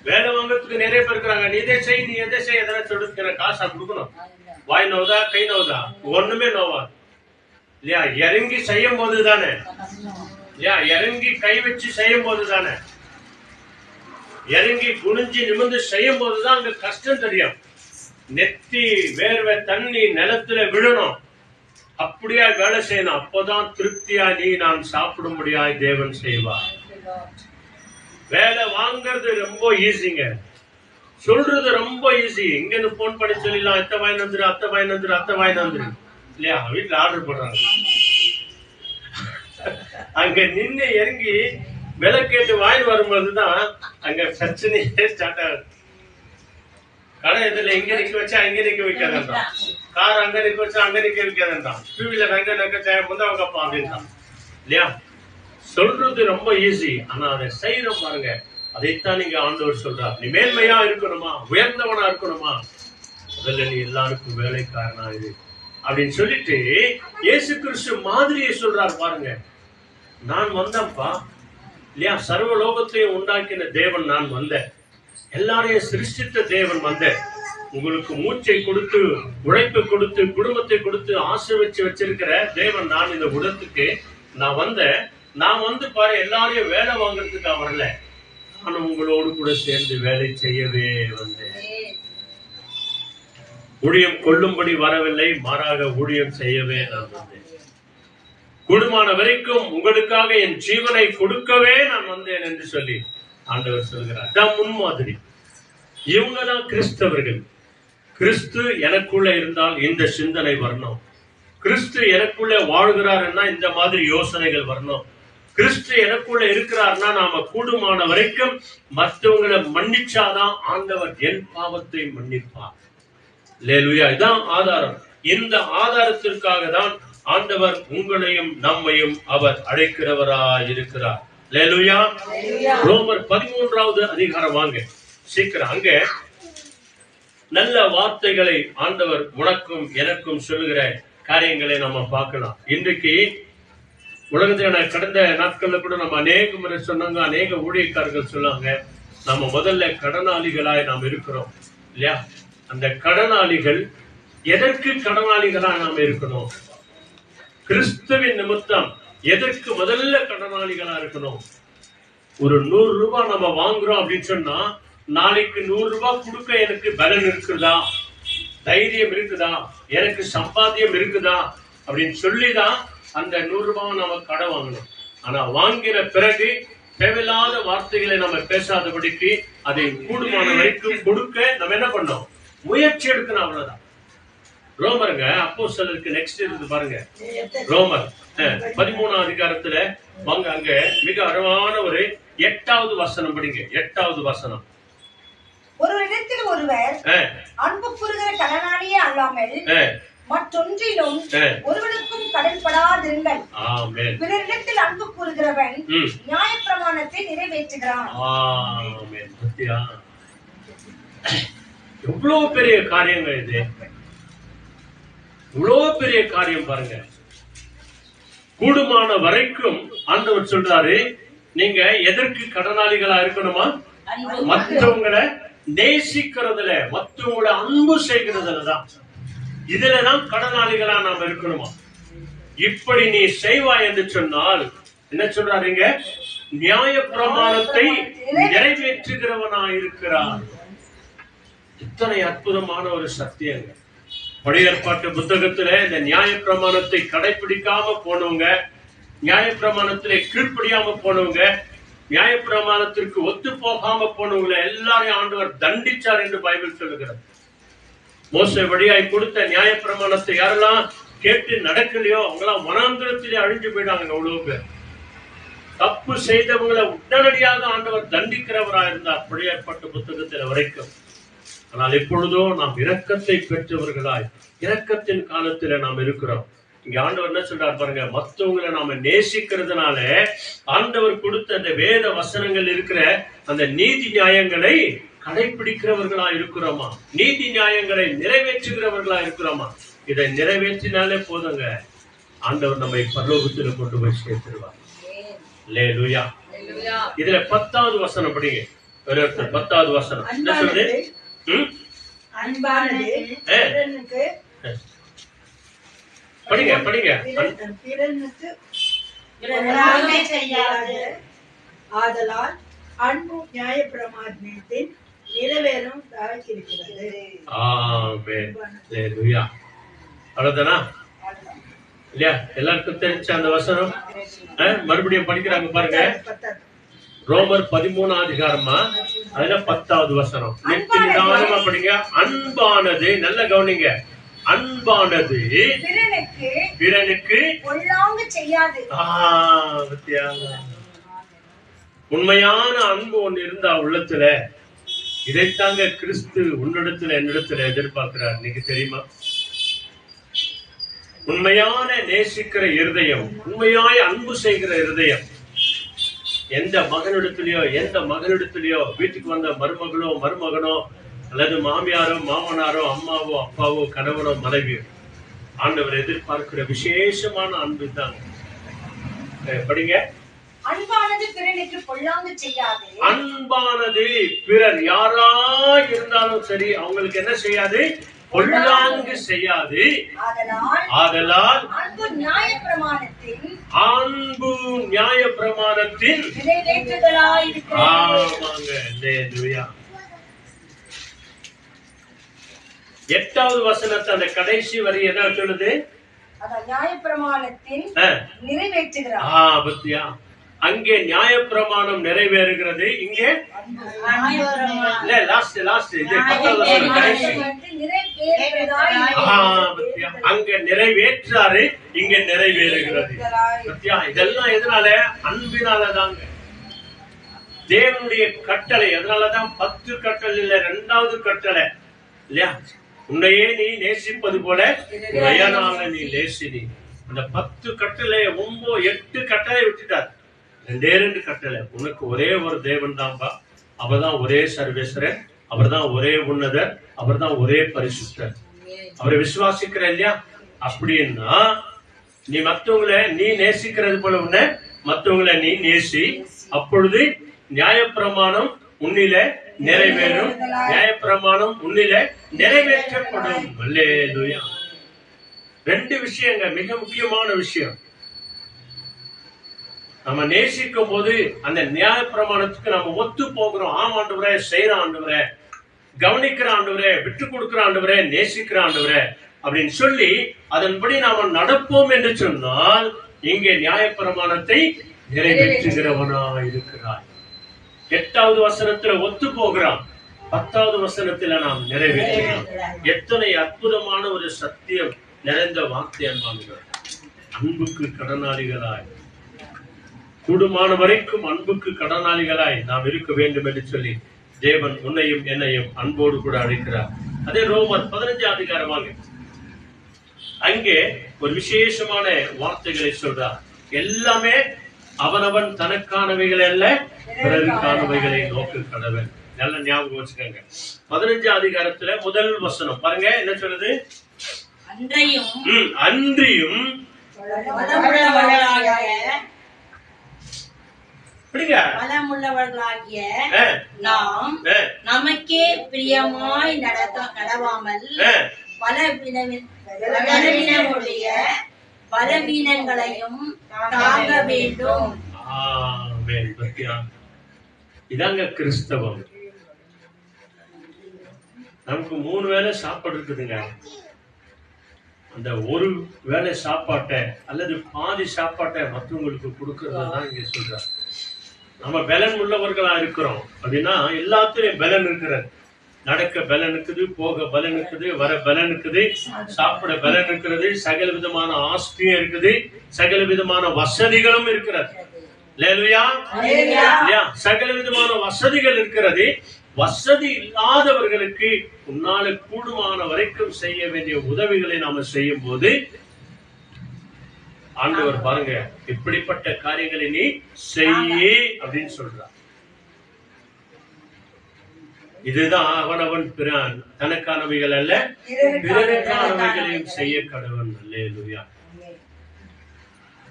வேலை வாங்கறதுக்கு நிறைய பேர் இருக்கிறாங்க. நீ இதை செய், நீ எதை செய், எதனா சொல்றதுக்கு காசா கொடுக்கணும். வாய் நோதா, கை நோதா, ஒண்ணுமே நோவா. இல்லையா? இறங்கி செய்யும் போது தானே, இல்லையா? இறங்கி கை வச்சு செய்யும் போது தானே, இறங்கி குனிஞ்சு நிமிர்ந்து செய்யும் போதுதான் அங்க கஷ்டம் தெரியும். நெத்தி வேர்வை தண்ணி நிலத்துல விழணும், அப்படியா வேலை செய்யணும். அப்போதான் திருப்தியா நீ நான் சாப்பிடும்படியாய் தேவன் செய்வார். வேலை வாங்கறது ரொம்ப ஈஸிங்க, சொல்றது ரொம்ப ஈஸி. இங்க இருந்து போன் பண்ணி சொல்லிடலாம், அத்தை வாங்கி வந்துரு, அத்தை வாங்கி வந்துரு, அத்தை வாங்கி வந்துரு. இல்லையா? வீட்டுல ஆர்டர் பண்றாங்க. அங்க நின்று இறங்கி விலை கேட்டு வாங்கி வரும்போதுதான் அங்க பிரச்சனையே ஸ்டார்ட் ஆகுது. கடை இதுல இங்க நிக்க வச்சா அங்க நிக்க வைக்காதான், கார் அங்க நிக்க வச்சா அங்க நிக்க வைக்காதான், டூ வீலர் அங்க நிக்க முந்தவங்கப்பா அப்படின்ட்டான். இல்லையா? சொல்றது ரொம்ப ஈஸி, ஆனா அதை செய்யறோம் பாருங்க. அதைத்தான் நீங்க ஆண்டவர் சொல்றார். நீ மேன்மையா இருக்கணுமா, உயர்ந்தவனா இருக்கணுமா, முதல்ல நீ எல்லாருக்கும் வேலைக்காரனா இரு. அப்படின்னு சொல்லிட்டு இயேசு கிறிஸ்து மாதிரியை சொல்றாரு பாருங்க. நான் வந்தேன்ப்பா இல்லையா, சர்வலோகத்தையும் உண்டாக்கின தேவன் நான் வந்தேன், எல்லாரையும் சிருஷ்டித்த தேவன் வந்தேன், உங்களுக்கு மூச்சை கொடுத்து உழைப்பை கொடுத்து குடும்பத்தை கொடுத்து ஆசீர்வதிச்சு வச்சிருக்கிற தேவன் நான் இந்த உலகத்துக்கு நான் வந்தேன். நான் வந்து பாரு எல்லாரையும் வேலை வாங்குறதுக்கு வரல, நான் உங்களோடு கூட சேர்ந்து வேலை செய்யவே வந்தேன். ஊழியம் கொள்ளும்படி வரவில்லை, மாறாக ஊழியம் செய்யவே நான் வந்தேன். கூடுமான வரைக்கும் உங்களுக்காக என் ஜீவனை கொடுக்கவே நான் வந்தேன் என்று சொல்லி ஆண்டவர் சொல்கிறார். தான் முன்மாதிரி. இவங்கதான் கிறிஸ்தவர்கள். கிறிஸ்து எனக்குள்ள இருந்தால் இந்த சிந்தனை வரணும். கிறிஸ்து எனக்குள்ள வாழ்கிறாருன்னா இந்த மாதிரி யோசனைகள் வரணும். கிறிஸ்து எனக்குள்ள இருக்கிறார்னா நாம கூடுமான வரைக்கும் மற்றவங்களை மன்னிச்சாதான் ஆண்டவர் என் பாவத்தை மன்னிப்பார். அல்லேலூயா. இதான் ஆதாரம். இந்த ஆதாரத்திற்காக தான் ஆண்டவர் உங்களையும் நம்மையும் அவர் அழைக்கிறவராய் இருக்கிறார். அல்லேலூயா. ரோமர் 13வது அதிகாரம் வாங்க சீக்கிரம். அங்க நல்ல வார்த்தைகளை ஆண்டவர் உனக்கும் எனக்கும் சொல்லுகிற காரியங்களை நம்ம பார்க்கலாம். இன்றைக்கு உலகத்துல கடந்த நாட்கள்ல கூட நம்ம அநேக முறை சொன்னாங்க, அநேக ஊழியக்காரர்கள் சொன்னாங்க, நம்ம முதல்ல கடனாளிகளாய் நாம் இருக்கிறோம் இல்லையா. அந்த கடனாளிகள் எதற்கு கடனாளிகளா நாம் இருக்கணும்? கிறிஸ்துவின் நிமித்தம் எதற்கு முதல்ல கடனாளிகளா இருக்கணும்? ஒரு 100 ரூபாய் நம்ம வாங்குறோம் அப்படின்னு சொன்னா நாளைக்கு 100 ரூபாய் கொடுக்க எனக்கு பலன் இருக்குதா, தைரியம் இருக்குதா, எனக்கு சம்பாத்தியம் இருக்குதா அப்படின்னு சொல்லிதான் அந்த 100 ரூபாய் நம்ம கடன் வாங்கணும். ஆனா வாங்கின பிறகு தேவையில்லாத வார்த்தைகளை நம்ம பேசாதபடிக்கு அதை கூடுமான வரைக்கும் கொடுக்க நம்ம என்ன பண்ணோம்? முயற்சி எடுக்கணும். அவ்வளவுதான். ரோமருங்க அப்போஸ்தலருக்கு நெக்ஸ்ட் இருக்கு பாருங்க. ரோமர் 13ஆம் அதிகாரத்துல வாங்க. அங்க மிக அழகான ஒரு 8வது வசனம் படிங்க. 8வது வசனம். ஒருவரிடத்தில் ஒருவர் அன்பு கூறுகிற கடனாளியே அல்லாமல் மற்றொன்றிலும் ஒருவனுக்கும் கடன்படாதிருங்கள். பிறரிடத்தில் அன்பு கூறுகிறவன் நியாயப்பிரமாணத்தை நிறைவேற்றுகிறான். எவ்வளவு பெரிய காரியங்கள் இது, இவ்வளவு பெரிய காரியம் பாருங்க. கூடுமான வரைக்கும் ஆண்டவர் சொல்றாரு, நீங்க எதற்கு கடனாளிகளா இருக்கணுமா? மற்றவங்களை நேசிக்கிறதுல, மற்றவங்களை அன்பு செய்கிறதுலதான். இதுலதான் கடனாளிகளா நாம் இருக்கணுமா? இப்படி நீ செய்வாய் என்று சொன்னால் என்ன சொல்றாருங்க? நியாய பிரமாணத்தை நிறைவேற்றுகிறவனா இருக்கிறார். இத்தனை அற்புதமான ஒரு சத்தியங்க. பழைய ஏற்பாட்டு புத்தகத்துல இந்த நியாய பிரமாணத்தை கடைபிடிக்காம போனவங்க, நியாய பிரமாணத்திலே கீழ்ப்படியாம போனவங்க, நியாய பிரமாணத்திற்கு ஒத்து போகாம போனவங்களை எல்லாரையும் ஆண்டவர் தண்டிச்சார் என்று பைபிள் சொல்லுகிறது. மோசே வழியாய் கொடுத்த நியாய பிரமாணத்தை யாரெல்லாம் கேட்டு நடக்கலையோ அவங்களாம் வனாந்திரத்திலே அழிஞ்சு போயிட்டாங்க. அவ்வளவு பேர் தப்பு செய்தவங்களை உடனடியாக ஆண்டவர் தண்டிக்கிறவரா இருந்தார் பழைய ஏற்பாட்டு புத்தகத்தில் வரைக்கும். ஆனால் இப்பொழுதோ நாம் இரக்கத்தை பெற்றவர்களாய் இரக்கத்தின் காலத்துல நாம் இருக்கிறோம். இங்க ஆண்டவர் என்ன சொல்றார் பாருங்க, மற்றவங்களை நாம நேசிக்கிறதுனால ஆண்டவர் கொடுத்த அந்த வேத வசனங்கள் இருக்கிற அந்த நீதி நியாயங்களை கடைபிடிக்கிறவர்களா இருக்கிறோமா? நீதி நியாயங்களை நிறைவேற்றுகிறவர்களா இருக்கிறோமா? இதை நிறைவேற்றினாலே போதுங்க, ஆண்டவர் நம்மை பரலோகத்தில் கொண்டு போய் சேர்த்துருவார். அல்லேலூயா. இதுல 10வது வசனம் படிங்க. 10வது வசனம் என்ன சொல்லுது? படிங்க படிங்க. ஆதலால் அன்பு நியாய பிரமாணத்தின் நிறைவேறும் இருக்கிறது. ஆமென். அல்லேலூயா. அவ்வளவுதானா இல்லையா? எல்லாருக்கும் தெரிஞ்ச அந்த வசனம் மறுபடியும் படிக்கிறாங்க பாருங்க. ரோமர் 13ஆம் அதிகாரமா அதுல 10வது வசனம். நிதானமா படிங்க. அன்பானது, நல்ல கவனிங்க, அன்பானது பிறனுக்கு பொல்லாங்கு செய்யாது. உண்மையான அன்பு ஒண்ணு இருந்தா உள்ளத்துல, இதைத்தாங்க கிறிஸ்து உன்னிடத்துல என்னிடத்துல எதிர்பார்க்கிறார். இன்னைக்கு தெரியுமா? உண்மையான நேசிக்கிற இருதயம், உண்மையாய் அன்பு செய்கிற இருதயம். எந்த மகனிடத்திலயோ எந்த மகனிடத்திலயோ வீட்டுக்கு வந்த மருமகளோ மருமகனோ அல்லது மாமியாரோ மாமனாரோ அம்மாவோ அப்பாவோ கணவனோ மனைவியோ ஆண்டவர் எதிர்பார்க்கிற விசேஷமான அன்பு தான். படிங்க. அன்பானது பிறனுக்கு பொல்லாங்கு செய்யாது. அன்பானது பிறர் யாரா இருந்தாலும் சரி அவங்களுக்கு என்ன செய்யாது? பொல்லாங்கு செய்யாது. ஆதலால் அன்பு நியாயப்பிரமாணத்தின் நிறைவேற்றுதலாய் இருக்கிறது. ஆமாங்க. அல்லேலூயா. 8வது வசனத்தை அந்த கடைசி வரி என்ன சொல்லுது? நியாயப்பிரமாணத்தின் நிறைவேற்றுகிறார். பத்தியா, அங்கே நியாயப்பிரமாணம் நிறைவேறுகிறது, இங்கே அங்க நிறைவேற்றாரு, இங்க நிறைவேறுகிறது. இதெல்லாம் எதனால? அன்பினாலதாங்க. தேவனுடைய கட்டளை. அதனாலதான் 10 கட்டளை இல்ல, 2வது கட்டளை இல்லையா? உன்னையே நீ நேசிப்பது போல நீ நேசினி. அந்த 10 கட்டளை 8 கட்டளை விட்டுட்டார். 2 கட்டளை. உனக்கு ஒரே ஒரு தேவன் தான்பா, அவர்தான் ஒரே சர்வேஸ்வரன், அவர்தான் ஒரே உன்னதர், அவர்தான் ஒரே பரிசுத்தர். அவரை விசுவாசிக்கிற இல்லையா? அப்படின்னா நீ மற்றவங்களை நீ நேசிக்கிறது போல உன்னை மற்றவங்களை நீ நேசி. அப்பொழுது நியாயப்பிரமாணம் உன்னில நிறைவேறும், நியாயப்பிரமாணம் உன்னில நிறைவேற்றப்படும். அல்லேலூயா. 2 விஷயங்க, மிக முக்கியமான விஷயம். நம்ம நேசிக்கும் போது அந்த நியாயப்பிரமாணத்துக்கு நம்ம ஒத்து போகிறோம். ஆண்டவரே, செய்யற ஆண்டவரே, கவனிக்கிற ஆண்டவரே, விட்டு கொடுக்கிற ஆண்டவரே, நேசிக்கிற ஆண்டவரே அப்படின்னு சொல்லி அதன்படி நாம நடப்போம் என்று சொன்னால் இங்கே நியாயப்பிரமாணத்தை நிறைவேற்றுகிறவனா இருக்கிறாய். 8வது வசனத்துல ஒத்து போகிறான், 10வது வசனத்துல நாம் நிறைவேற்றுகிறோம். எத்தனை அற்புதமான ஒரு சத்தியம் நிறைந்த வார்த்தை அன்பானவர்களே. அன்புக்கு கடனாளிகளாய், கூடுமான வரைக்கும் அன்புக்கு கடனாளிகளாய் நாம் இருக்க வேண்டும் என்று சொல்லி தேவன் உன்னையும் என்னையும் அன்போடு கூட அழைக்கிறார். அதே ரோமர் 15 அதிகாரமாக அங்கே ஒரு விசேஷமான வார்த்தைகளை சொல்றார். எல்லாமே அவனவன் தனக்கானவைகள் அல்ல, பிறருக்கானவைகளை நோக்கு கடவன். நல்ல ஞாபகம் வச்சுக்கோங்க. 15 அதிகாரத்துல முதல் வசனம் பாருங்க, என்ன சொல்லுது? அன்றியும் பலமுள்ளவர்களாகிய நாம் நமக்கே பிரியமாய் நடவாமல் பலவீனமுடைய பலவீனங்களையும் தாங்க வேண்டும். இதாங்க கிறிஸ்தவம். நமக்கு 3 வேளை சாப்பாடு இருக்குதுங்க. அந்த ஒரு வேளை சாப்பாட்டை அல்லது பாதி சாப்பாட்டை மற்றவங்களுக்கு கொடுக்கறதுதான் இங்க சொல்றாங்க. நம்ம பலன் உள்ளவர்களா இருக்கிறோம் அப்படின்னா எல்லாத்துலயும் பலன் இருக்கிறது. நடக்க பலன் இருக்குது, போக பலன் இருக்குது, வர பலன் இருக்குது, சாப்பிட பலன் இருக்கிறது, சகல விதமான ஆஸ்தியும் இருக்குது, சகல விதமான வசதிகளும் இருக்கிறது. சகல விதமான வசதிகள் இருக்கிறது. வசதி இல்லாதவர்களுக்கு உன்னால கூடுமான வரைக்கும் செய்ய வேண்டிய உதவிகளை நாம செய்யும் போது ஆண்டவர் பாருங்க, இப்படிப்பட்ட காரியங்களை நீ செய்ய அப்படின்னு சொல்றார். இதுதான் அவனவன் பிறான் தனக்கானவைகள் அல்ல, பிறருக்கானவைகளையும் செய்ய கடவன். அல்லேலூயா.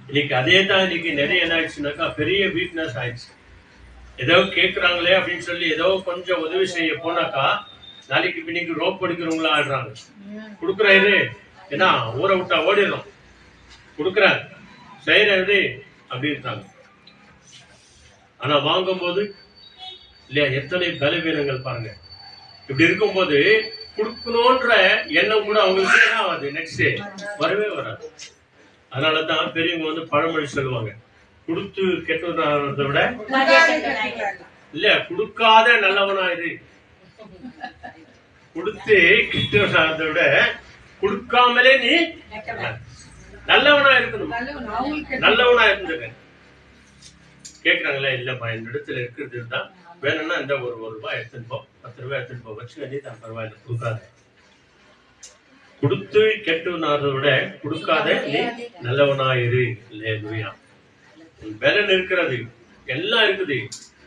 இன்னைக்கு அதே தான் இன்னைக்கு நிறைய என்ன ஆயிடுச்சுனாக்கா பெரிய வீக்னஸ் ஆயிடுச்சு. ஏதோ கேட்கறாங்களே அப்படின்னு சொல்லி ஏதோ கொஞ்சம் உதவி செய்ய போனாக்கா நாளைக்கு இன்னைக்கு ரோப் அடிக்கிறவங்களா ஆடுறாங்க. கொடுக்குறாரு ஏன்னா ஊரை விட்டா ஓடிடும், கொடுக்குறாரு செய்யறது அப்படி இருக்காங்க. ஆனா வாங்கும் போது இல்லையா எத்தனை பலவீனங்கள் பாருங்க. இப்படி இருக்கும்போது கொடுக்கணும்ன்ற எண்ணம் கூட அவங்களுக்கு என்ன ஆகாது, நெக்ஸ்ட் டே வரவே வராது. அதனாலதான் பெரியவங்க பழமொழி சொல்லுவாங்க, கொடுத்து கெட்டவனாகிறத விட இல்ல கொடுக்காத நல்லவனாயிரு. கொடுத்து கெட்டவனாகிறத விட கொடுக்காமலே நீ நல்லவனா இருக்கணும். நல்லவனா இருந்துங்க. கேக்குறாங்களே, இல்லப்பா என் இடத்துல இருக்கிறது தான் வேணும்னா இந்த ஒரு ரூபாய் எடுத்துன்னு போ, 10 ரூபாய் எடுத்துன்னு போ, வச்சு வேண்டி தான் பரவாயில்ல, கொடுக்காத. கொடுத்து கெட்டவனாகிறத விட கொடுக்காத நீ நல்லவனாயிரு. இல்லையா பலன் இருக்கிறது, எல்லாம் இருக்குது.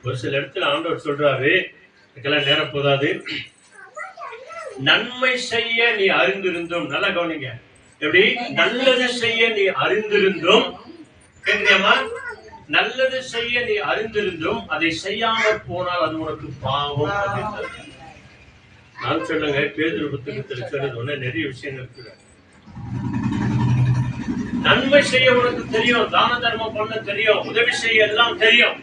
ஒரு சில இடத்துல ஆண்டவர் சொல்றாரு, இதுக்கெல்லாம் நேரம் போதாது, நன்மை செய்ய நீ அறிந்திருந்தும், நல்லா கவனிங்க, எப்படி நல்லது செய்ய நீ அறிந்திருந்தும், கேட்கிறியாமா? நல்லது செய்ய நீ அறிந்திருந்தும் அதை செய்யாமல் போனால் அது உனக்கு பாவம் அப்படின்னு. நான் சொல்லுங்க, பேதுரு புத்தகத்தில் சொல்றது நிறைய விஷயங்கள் இருக்குது. நன்மை செய்ய உனக்கு தெரியும், தான தர்மம் பண்ண தெரியும், உதவி செய்ய எல்லாம் தெரியும்,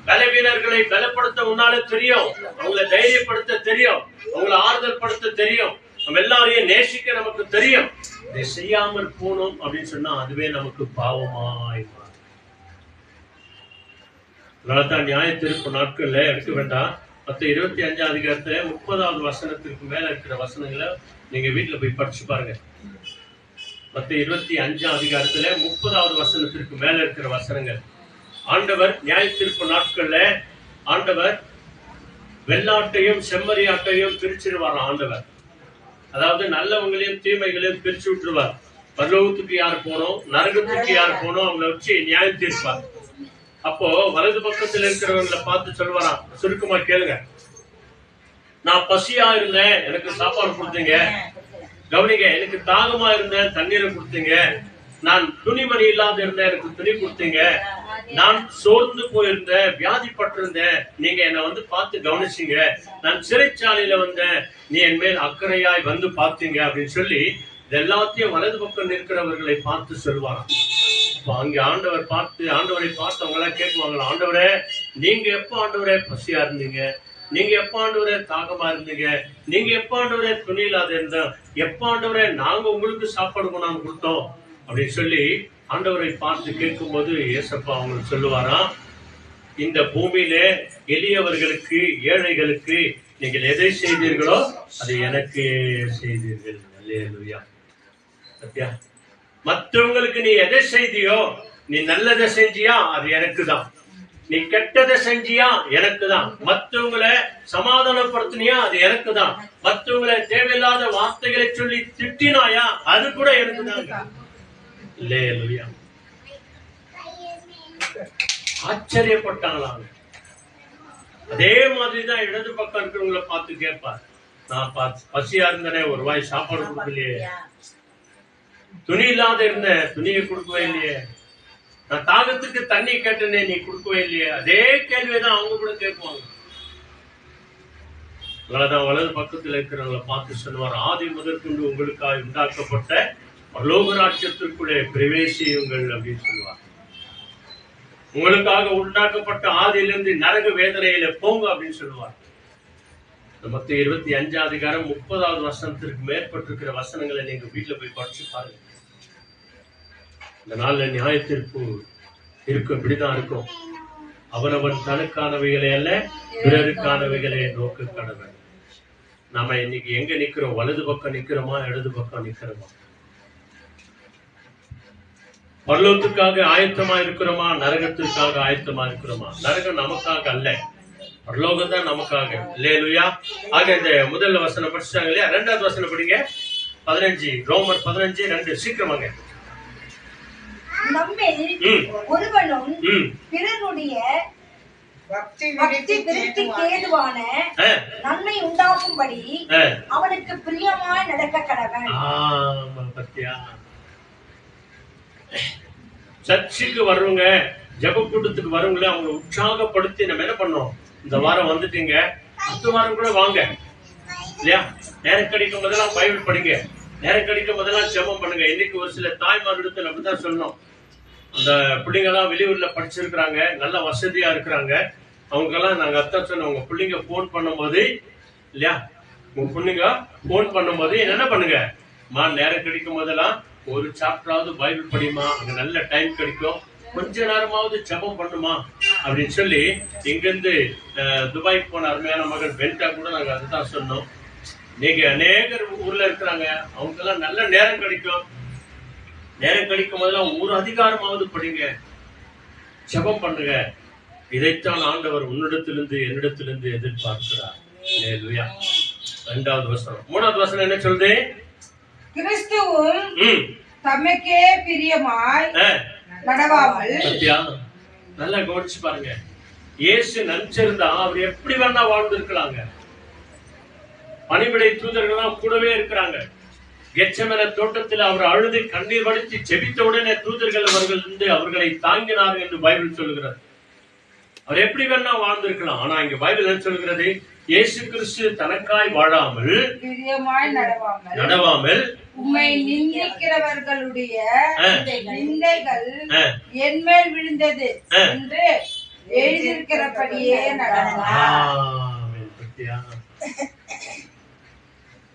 பலவீனர்களை பலப்படுத்த உன்னால தெரியும், அவங்களை தைரியப்படுத்த தெரியும், அவங்களை ஆறுதல் படுத்த தெரியும், நம்ம எல்லாரையும் நேசிக்க நமக்கு தெரியும். இதை செய்யாமல் போனோம் அப்படின்னு சொன்னா அதுவே நமக்கு பாவமாய். அதனாலதான் நியாய தீர்ப்பு நாட்கள்ல எடுக்க வேண்டாம். 25 அதிகாரத்துல 30வது வசனத்திற்கு மேல இருக்கிற வசனங்களை நீங்க வீட்டுல போய் படிச்சு பாருங்க. 25 அதிகாரத்துல 30வது வசனத்திற்கு மேல இருக்கிற வசனங்கள். ஆண்டவர் நியாய தீர்ப்பு நாட்கள்ல ஆண்டவர் வெள்ளாட்டையும் செம்மறியாட்டையும் பிரிச்சிருவார். ஆண்டவர் அதாவது நல்லவங்களையும் தீமைகளையும் பிரிச்சு விட்டுருவார். பரலோகத்துக்கு யார் போனோம், நரகத்துக்கு யார் போனோம், அவங்களை வச்சு நியாயம் தீர்ப்பார். அப்போ வலது பக்கத்துல இருக்கிறவங்களை பார்த்து சொல்வாராம், சுருக்கமா கேளுங்க, நான் பசியா இருந்தேன், எனக்கு சாப்பாடு கொடுத்தீங்க. கவனிங்க, எனக்கு தாகமா இருந்தேன், தண்ணீரை கொடுத்தீங்க. நான் துணிமணி இல்லாத இருந்தேன், எனக்கு துணி கொடுத்தீங்க. நான் சோர்ந்து போயிருந்தேன், வியாதிப்பட்டிருந்தேன், நீங்க என்னை வந்து பார்த்து கவனிச்சீங்க. நான் சிறைச்சாலையில வந்தேன், நீ என் மேல் அக்கறையாய் வந்து பார்த்தீங்க அப்படின்னு சொல்லி எல்லாத்தையும் வலது பக்கம் இருக்கிறவர்களை பார்த்து சொல்வாராம். அங்க ஆண்டவரை பார்த்து அவங்க எல்லாம் கேட்குவாங்களா, ஆண்டவரே நீங்க எப்ப ஆண்டவரே பசியா இருந்தீங்க, நீங்க எப்ப ஆண்டவரே தாகமா இருந்தீங்க, நீங்க எப்ப ஆண்டவரே துணி இல்லாத இருந்த, எப்ப ஆண்டவரே நாங்க உங்களுக்கு சாப்பாடு கொண்டாந்து கொடுத்தோம் அப்படின்னு சொல்லி ஆண்டவரை பார்த்து கேட்கும் போது ஏசப்பா அவங்களுக்கு சொல்லுவாராம், இந்த பூமியில எளியவர்களுக்கு ஏழைகளுக்கு நீங்கள் எதை செய்தீர்களோ அதை எனக்கு செய்தீர்கள். அல்லேலூயா. சத்யா, மற்றவங்களுக்கு நீ எதை செய்தியோ, நீ நல்லதை செஞ்சியா அது எனக்கு தான், நீ கெட்டதை செஞ்சியா எனக்கு தான், மற்றவங்களை சமாதானப்படுத்தினியா அது எனக்கு தான், மற்றவங்களை தேவையில்லாத வார்த்தைகளை சொல்லி திட்டினாயா அது கூட எனக்கு தான். அல்லேலூயா. ஆச்சரியப்பட்டாங்களாம். அதே மாதிரிதான் இடது பக்கம் இருக்கிறவங்களை பார்த்து கேட்பார், நான் பசியா இருந்தனே, ஒரு வாய் சாப்பாடு கொடுக்கலையே, துணி இல்லாத இருந்த துணியை கொடுக்கவே இல்லையே, நான் தாகத்துக்கு தண்ணி கேட்டனே நீ கொடுக்கவே இல்லையே. அதே கேள்விதான் அவங்க கூட கேட்பாங்க. வலது பக்கத்துல இருக்கிறவங்களை பார்த்து சொல்லுவார், ஆதி முதற்கொண்டு உங்களுக்காக உண்டாக்கப்பட்ட பரலோக ராஜ்யத்திற்குள்ளே பிரவேசியுங்கள் அப்படின்னு சொல்லுவார். உங்களுக்காக உண்டாக்கப்பட்ட ஆதியிலிருந்து நரக வேதனையில போங்க அப்படின்னு சொல்லுவார். 25 அதிகாரம் 30வது வசனத்திற்கு மேற்பட்டிருக்கிற வசனங்களை நீங்க வீட்டுல போய் படிச்சு பாருங்க. இந்த நாள்ல நியாய தீர்ப்பு இருக்கும், இப்படிதான் இருக்கும். அவனவன் தனக்கானவைகளை அல்ல பிறருக்கானவைகளை நோக்க கடவன். நாம இன்னைக்கு எங்க நிக்கிறோம்? வலது பக்கம் நிக்கிறோமா, இடது பக்கம் நிக்கிறோமா? பரலோகத்துக்காக ஆயத்தமா இருக்கிறோமா, நரகத்திற்காக ஆயத்தமா இருக்கிறோமா? நரகம் நமக்காக அல்ல, பரலோகம் தான் நமக்காக. அல்லேலூயா. ஆக இந்த முதல் வசனம் படிச்சாங்க இல்லையா? 2வது வசனம் படிங்க. 15 ரோமர் 15:2 சீக்கிரமாங்க. நம்மில் ஒருவனும் பிறருடைய பக்தி திருப்திக்கு ஏதுவான நன்மை உண்டாக்கும்படி அவனுக்கு பிரியமாய் நடக்க கடவன். சர்ச்சுக்கு வர்றவங்க, ஜெப கூட்டத்துக்கு வரவங்களே அவங்க உற்சாகப்படுத்தி நம்ம என்ன பண்ணோம், இந்த வாரம் வந்துட்டீங்க, அடுத்த வாரம் கூட வாங்க இல்லையா? நேரம் கிடைக்கும் போதெல்லாம் பைபிள் படிங்க, நேரம் கிடைக்கும் போதெல்லாம் ஜெபம் பண்ணுங்க. இன்னைக்கு ஒரு சில தாய்மார்களிடத்தில் அப்படிதான் சொல்லணும். அந்த பிள்ளைங்க எல்லாம் வெளியூர்ல படிச்சிருக்கிறாங்க, நல்ல வசதியா இருக்கிறாங்க. அவங்க எல்லாம் நாங்க அத்தான் சொன்னோம், உங்க பிள்ளைங்க போன் பண்ணும் போது இல்லையா, உங்க பிள்ளைங்க போன் பண்ணும் போது என்ன பண்ணுங்க, நேரம் கிடைக்கும் போதெல்லாம் ஒரு சாப்டராவது பைபிள் படிமா, அங்க நல்ல டைம் கிடைக்கும், கொஞ்ச நேரமாவது ஜெபம் பண்ணுமா அப்படின்னு சொல்லி இங்கிருந்து துபாய்க்கு போன அருமையான மகன் பென்டா கூட நாங்க அதுதான் சொன்னோம். நீங்க அநேகர் ஊர்ல இருக்கிறாங்க, அவங்க எல்லாம் நல்ல நேரம் கிடைக்கும், நேரம் கிடைக்கும் போதெல்லாம் ஒரு அதிகாரமாவது படிங்க, ஜெபம் பண்ணுங்க. இதைத்தான் ஆண்டவர் உன்னிடத்திலிருந்து என்னிடத்திலிருந்து எதிர்பார்க்கிறார். அல்லேலூயா. 2வது வசனம். 3வது வசனம் என்ன சொல்லுது? கிறிஸ்துவும் தமக்கே பிரியமாய் நடவாமல். நல்லா கவனிச்சு பாருங்க. இயேசு நினைச்சிருந்தா அவர் எப்படி வேணா வாழ்ந்து இருக்கலாங்க. பணிவிடை தூதர்கள்லாம் கூடவே இருக்கிறாங்க. கெத்செமனே தோட்டத்தில் அவர் அழுது கண்ணீர் வடித்து ஜெபித்த உடனே தூதர்கள் அவர்கள் வந்து அவர்களை தாங்கினார்கள் என்று பைபிள் சொல்லுகிறது. அவர் எப்படி வேணா வாழ்ந்திருக்கலாம். ஆனா இங்க பைபிள் என்ன சொல்கிறது? இயேசு கிறிஸ்து தனக்காய் வாழாமல் பிரியமாய் நடவாமல் உம்மை நிந்திக்கிறவர்களுடைய நிந்தைகள் என்மேல் விழுந்தது என்று எழுதியிருக்கிறபடியே நடந்தார்.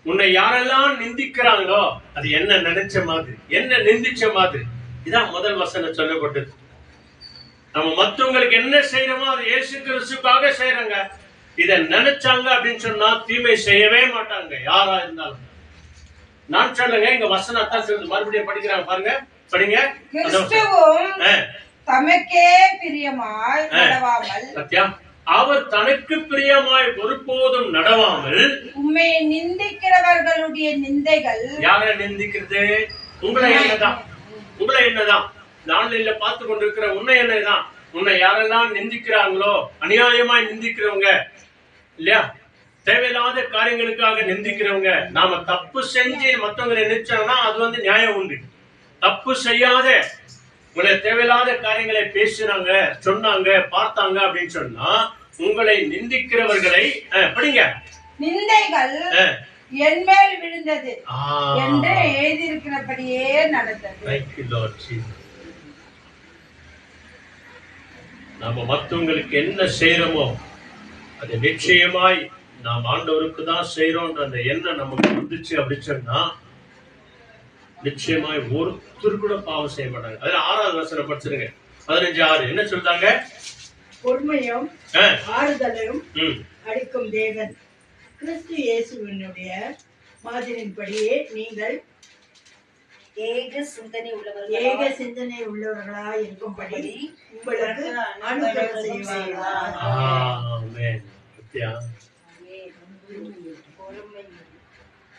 உன்னை யாரெல்லாம் நிந்திக்கிறாங்களோ அது என்ன நினைச்ச மாதிரி, என்ன நிந்திச்ச மாதிரி. இதான் முதல் வசனம் சொல்லப்பட்டது. நம்ம மற்றவங்களுக்கு என்ன செய்யறோமோ அது இயேசு கிறிஸ்துக்காக செய்யறாங்க. இத நினைச்சாங்க அப்படின்னு சொன்னா தீமை செய்யவே மாட்டாங்க யாரா இருந்தாலும். நான் சொல்லுங்க, இங்க வசனத்தான் சொல்லுது. மறுபடியும் படிக்கிறாங்க பாருங்க, படிங்க. கிறிஸ்துவும் தமக்கே பிரியமாய் நடவாமல், அவர் தனக்கு பிரியமாய் ஒருபோதும் நடவாமல் உம்மை நிந்திக்கிறவர்களுடைய நிந்தைகள். யார நிந்திக்கிறது? உங்களை என்னதான், உங்களை என்னதான் நாளில பார்த்து கொண்டிருக்கிற உன்னை என்னதான். உன்னை யாரெல்லாம் நிந்திக்கிறாங்களோ, அநியாயமாய் நிந்திக்கிறவங்க இல்லையா, தேவையில்லாத காரியங்களுக்காக நிந்திக்கிறவங்க. நாம தப்பு செஞ்சு மற்றவங்களை நினைச்சோம்னா அது வந்து நியாயம் உண்டு. தப்பு செய்யாத உங்களை தேவையில்லாத காரியங்களை பேசினாங்க, சொன்னாங்க, பார்த்தாங்க அப்படின்னு சொன்னா உங்களை நிந்திக்கிறவர்களை படிங்க. நிந்தைகள் என்மேல் விழுந்தது என்று எழுதியிருக்கிறபடியே நடந்தது. நாம மற்றவங்களுக்கு என்ன செய்யறோமோ அது நிச்சயமாய் நாம் ஆண்டவருக்கு தான் செய்யறோம்ன்ற அந்த எண்ணம் நமக்கு வந்துச்சு அப்படின்னு சொன்னா நிச்சயமாய் ஒருத்தர் கூட பாவம் செய்ய மாட்டாங்க. அதுல 6வது வசனம் படிச்சிருங்க, 15:6. என்ன சொல்றாங்க? பொறுமையும் ஆறுதலையும் அளிக்கும் தேவன் கிறிஸ்து இயேசுவினுடைய மாதிரியின்படியே நீங்கள் ஏக சிந்தனை உள்ளவர்களாய் இருக்கும்படி உங்களுக்கு அனுகிரகம் செய்வார். ஆமென்.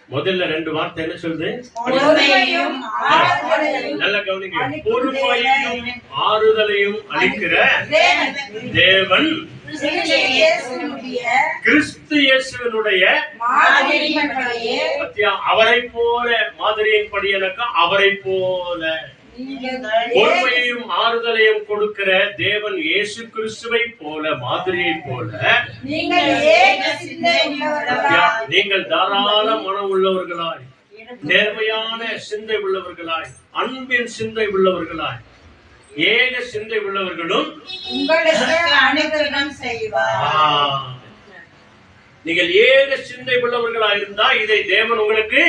முதல்ல 2 வார்த்தை என்ன சொல்லுது? நல்ல கவனிங்க. பொறுமையையும் ஆறுதலையும் அளிக்கிற தேவன் கிறிஸ்து இயேசுவினுடைய அவரை போல மாதிரியின்படி எனக்கு அவரை போல பொறுமையையும் ஆறுதலையும் கொடுக்கிற தேவன் இயேசு கிறிஸ்துவை போல மாதிரியை போல நீங்கள் தாராள மனம் உள்ளவர்களாய், நேர்மையான சிந்தை உள்ளவர்களாய், அன்பின் சிந்தை உள்ளவர்களாய், ஏக சிந்தை உள்ளவர்களும் உங்களுக்கு அனுகிரகம் செய்வார். நீங்கள் ஏக சிந்தை உள்ளவர்களாய் இருந்தா இதை தேவன் உங்களுக்கு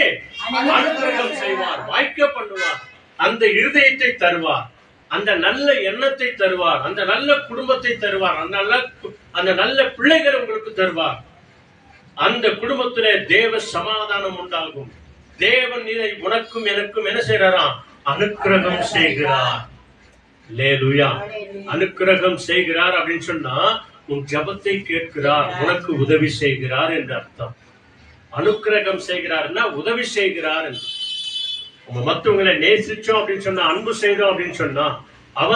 அனுகிரகம் செய்வார், வாய்க்க பண்ணுவார். அந்த இருதயத்தை தருவார், அந்த நல்ல எண்ணத்தை தருவார், அந்த நல்ல குடும்பத்தை தருவார், அந்த நல்ல பிள்ளைகள் உங்களுக்கு தருவார். அந்த குடும்பத்திலே தேவ சமாதானம் உண்டாகும். தேவன் இதை உனக்கும் எனக்கும் என்ன செய்யறாராம்? அனுக்கிரகம் செய்கிறார். அல்லேலூயா. அனுக்கிரகம் செய்கிறார் அப்படின்னு சொன்னா உன் ஜபத்தை கேட்கிறார், உனக்கு உதவி செய்கிறார் என்று அர்த்தம். அனுக்கிரகம் செய்கிறார்னா உதவி செய்கிறார் என்று. மற்றவங்களை நேசிச்சோம் அப்படின்னு சொன்னா, அன்பு செய்தோம் அப்படின்னு சொன்னா,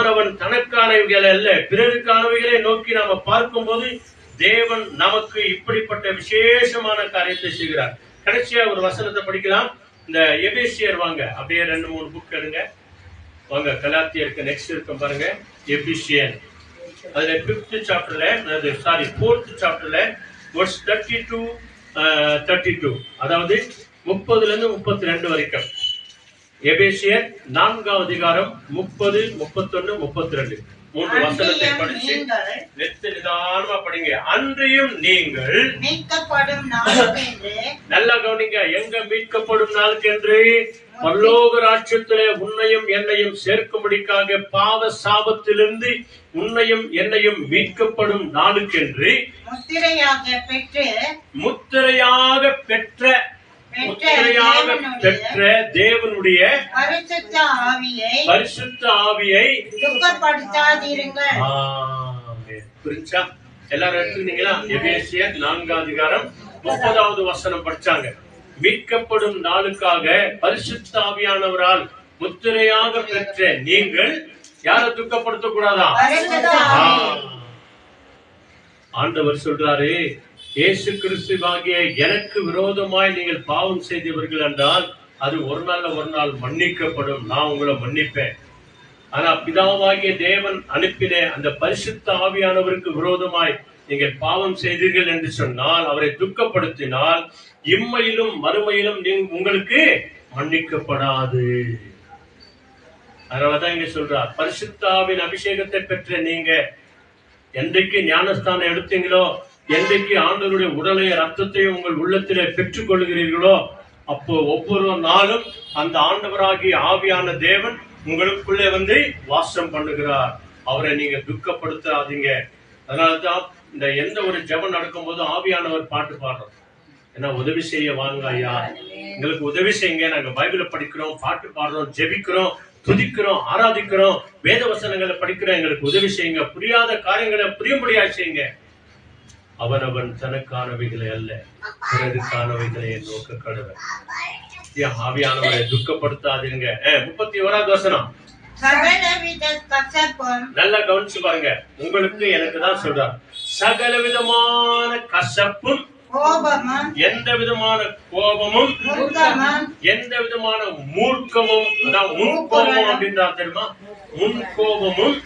அவன் தனக்கானவைகளை அல்ல பிறருக்கானவைகளை நோக்கி நாம பார்க்கும் போது தேவன் நமக்கு இப்படிப்பட்ட விசேஷமான காரியத்தை செய்கிறார். கடைசியா ஒரு வசனத்தை படிக்கலாம். இந்த எபேசியர் வாங்க, அப்படியே 2-3 புக் எடுங்க வாங்க. கலாத்தியருக்கு நெக்ஸ்ட் இருக்கும் பாருங்க, எபேசியர். அதுல 5th சாப்டர்ல, 4th சாப்டர்ல verse 32 அதாவது 30 32 வரைக்கும். எபேசியர் 4வது அதிகாரம் 30, 31, 32 3 வசனத்தை படிச்சு நிதானமா படிங்க. அன்றியும் நீங்கள் மீட்கப்படும் நாளுக்கென்று, நல்லா கவனிங்க, எங்க மீட்கப்படும் நாளுக்கென்று பரலோக ராஜ்யத்திலே உன்னையும் என்னையும் சேர்க்கும்படிக்காக பாவ சாபத்திலிருந்து உன்னையும் என்னையும் மீட்கப்படும் நாளுக்கென்று முத்திரையாக பெற்ற தேவனுடைய பரிசுத்த ஆவியை துக்கப்படுத்தாதீர்கள். புரிஞ்சா? எல்லாரும் எடுத்துக்கிட்டீங்களா? எபேசியர் 4வது அதிகாரம் 30வது வசனம் படிச்சாங்க. மீட்கப்படும் நாளுக்காக பரிசுத்த ஆவியானவரால் முத்திரையாக பெற்ற நீங்கள் யாரை துக்கப்படுத்த கூடாதா? ஆண்டவர் சொல்றாரு, இயேசு கிறிஸ்துவாகிய எனக்கு விரோதமாய் நீங்கள் பாவம் செய்தவர்கள் என்றால் அது ஒரு நாள் மன்னிக்கப்படும். நான் உங்களை மன்னிப்பேன். ஆனா பிதாவாகிய தேவன் அனுப்பின அந்த பரிசுத்த ஆவியானவருக்கு விரோதமாய் நீங்கள் பாவம் செய்தீர்கள் என்று சொன்னால், அவரை துக்கப்படுத்தினால், இம்மையிலும் மறுமையிலும் உங்களுக்கு மன்னிக்கப்படாது. அதனாலதான் இங்க சொல்றார், பரிசுத்த ஆவியின் அபிஷேகத்தை பெற்ற நீங்க என்றைக்கு ஞானஸ்தானம் எடுத்தீங்களோ, என்றைக்கு ஆண்டவருடைய உடலைய ரத்தத்தையும் உங்கள் உள்ளத்திலே பெற்றுக் கொள்கிறீர்களோ, அப்போ ஒவ்வொரு நாளும் அந்த ஆண்டவராகிய ஆவியான தேவன் உங்களுக்குள்ளே வந்து வாசம் பண்ணுகிறார். அவரை நீங்க துக்கப்படுத்தாதீங்க. அதனாலதான் இந்த எந்த ஒரு ஜெபம் நடக்கும் போது ஆவியானவர் பாட்டு பாடுறோம். ஏன்னா உதவி செய்ய வாங்க ஐயா, எங்களுக்கு உதவி செய்யுங்க. நாங்க பைபிளை படிக்கிறோம், பாட்டு பாடுறோம், ஜெபிக்கிறோம், துதிக்கிறோம், ஆராதிக்கிறோம், வேத வசனங்களை படிக்கிறோம், எங்களுக்கு உதவி செய்யுங்க. புரியாத காரியங்களை புரியும்படியா செய்யுங்க. அவனவன் தனக்கானவைகளை அல்ல, பிறருக்கானவைகளை நோக்க கடவன். ஆவியானவரை துக்கப்படுத்தாதீங்க. 31வது வசனம். சகலவித கசப்பும், நல்லா கவனிச்சு பாருங்க. உங்களுக்கு எனக்கு தான் சொல்றார். சகல விதமான கசப்பும், கோபமும், எந்த விதமான கோபமும், மூர்க்கமும், எந்த விதமான மூர்க்கமும், அதான் முன்கோபம் அப்படின்றா தெரியுமா? முன்கோபமும்,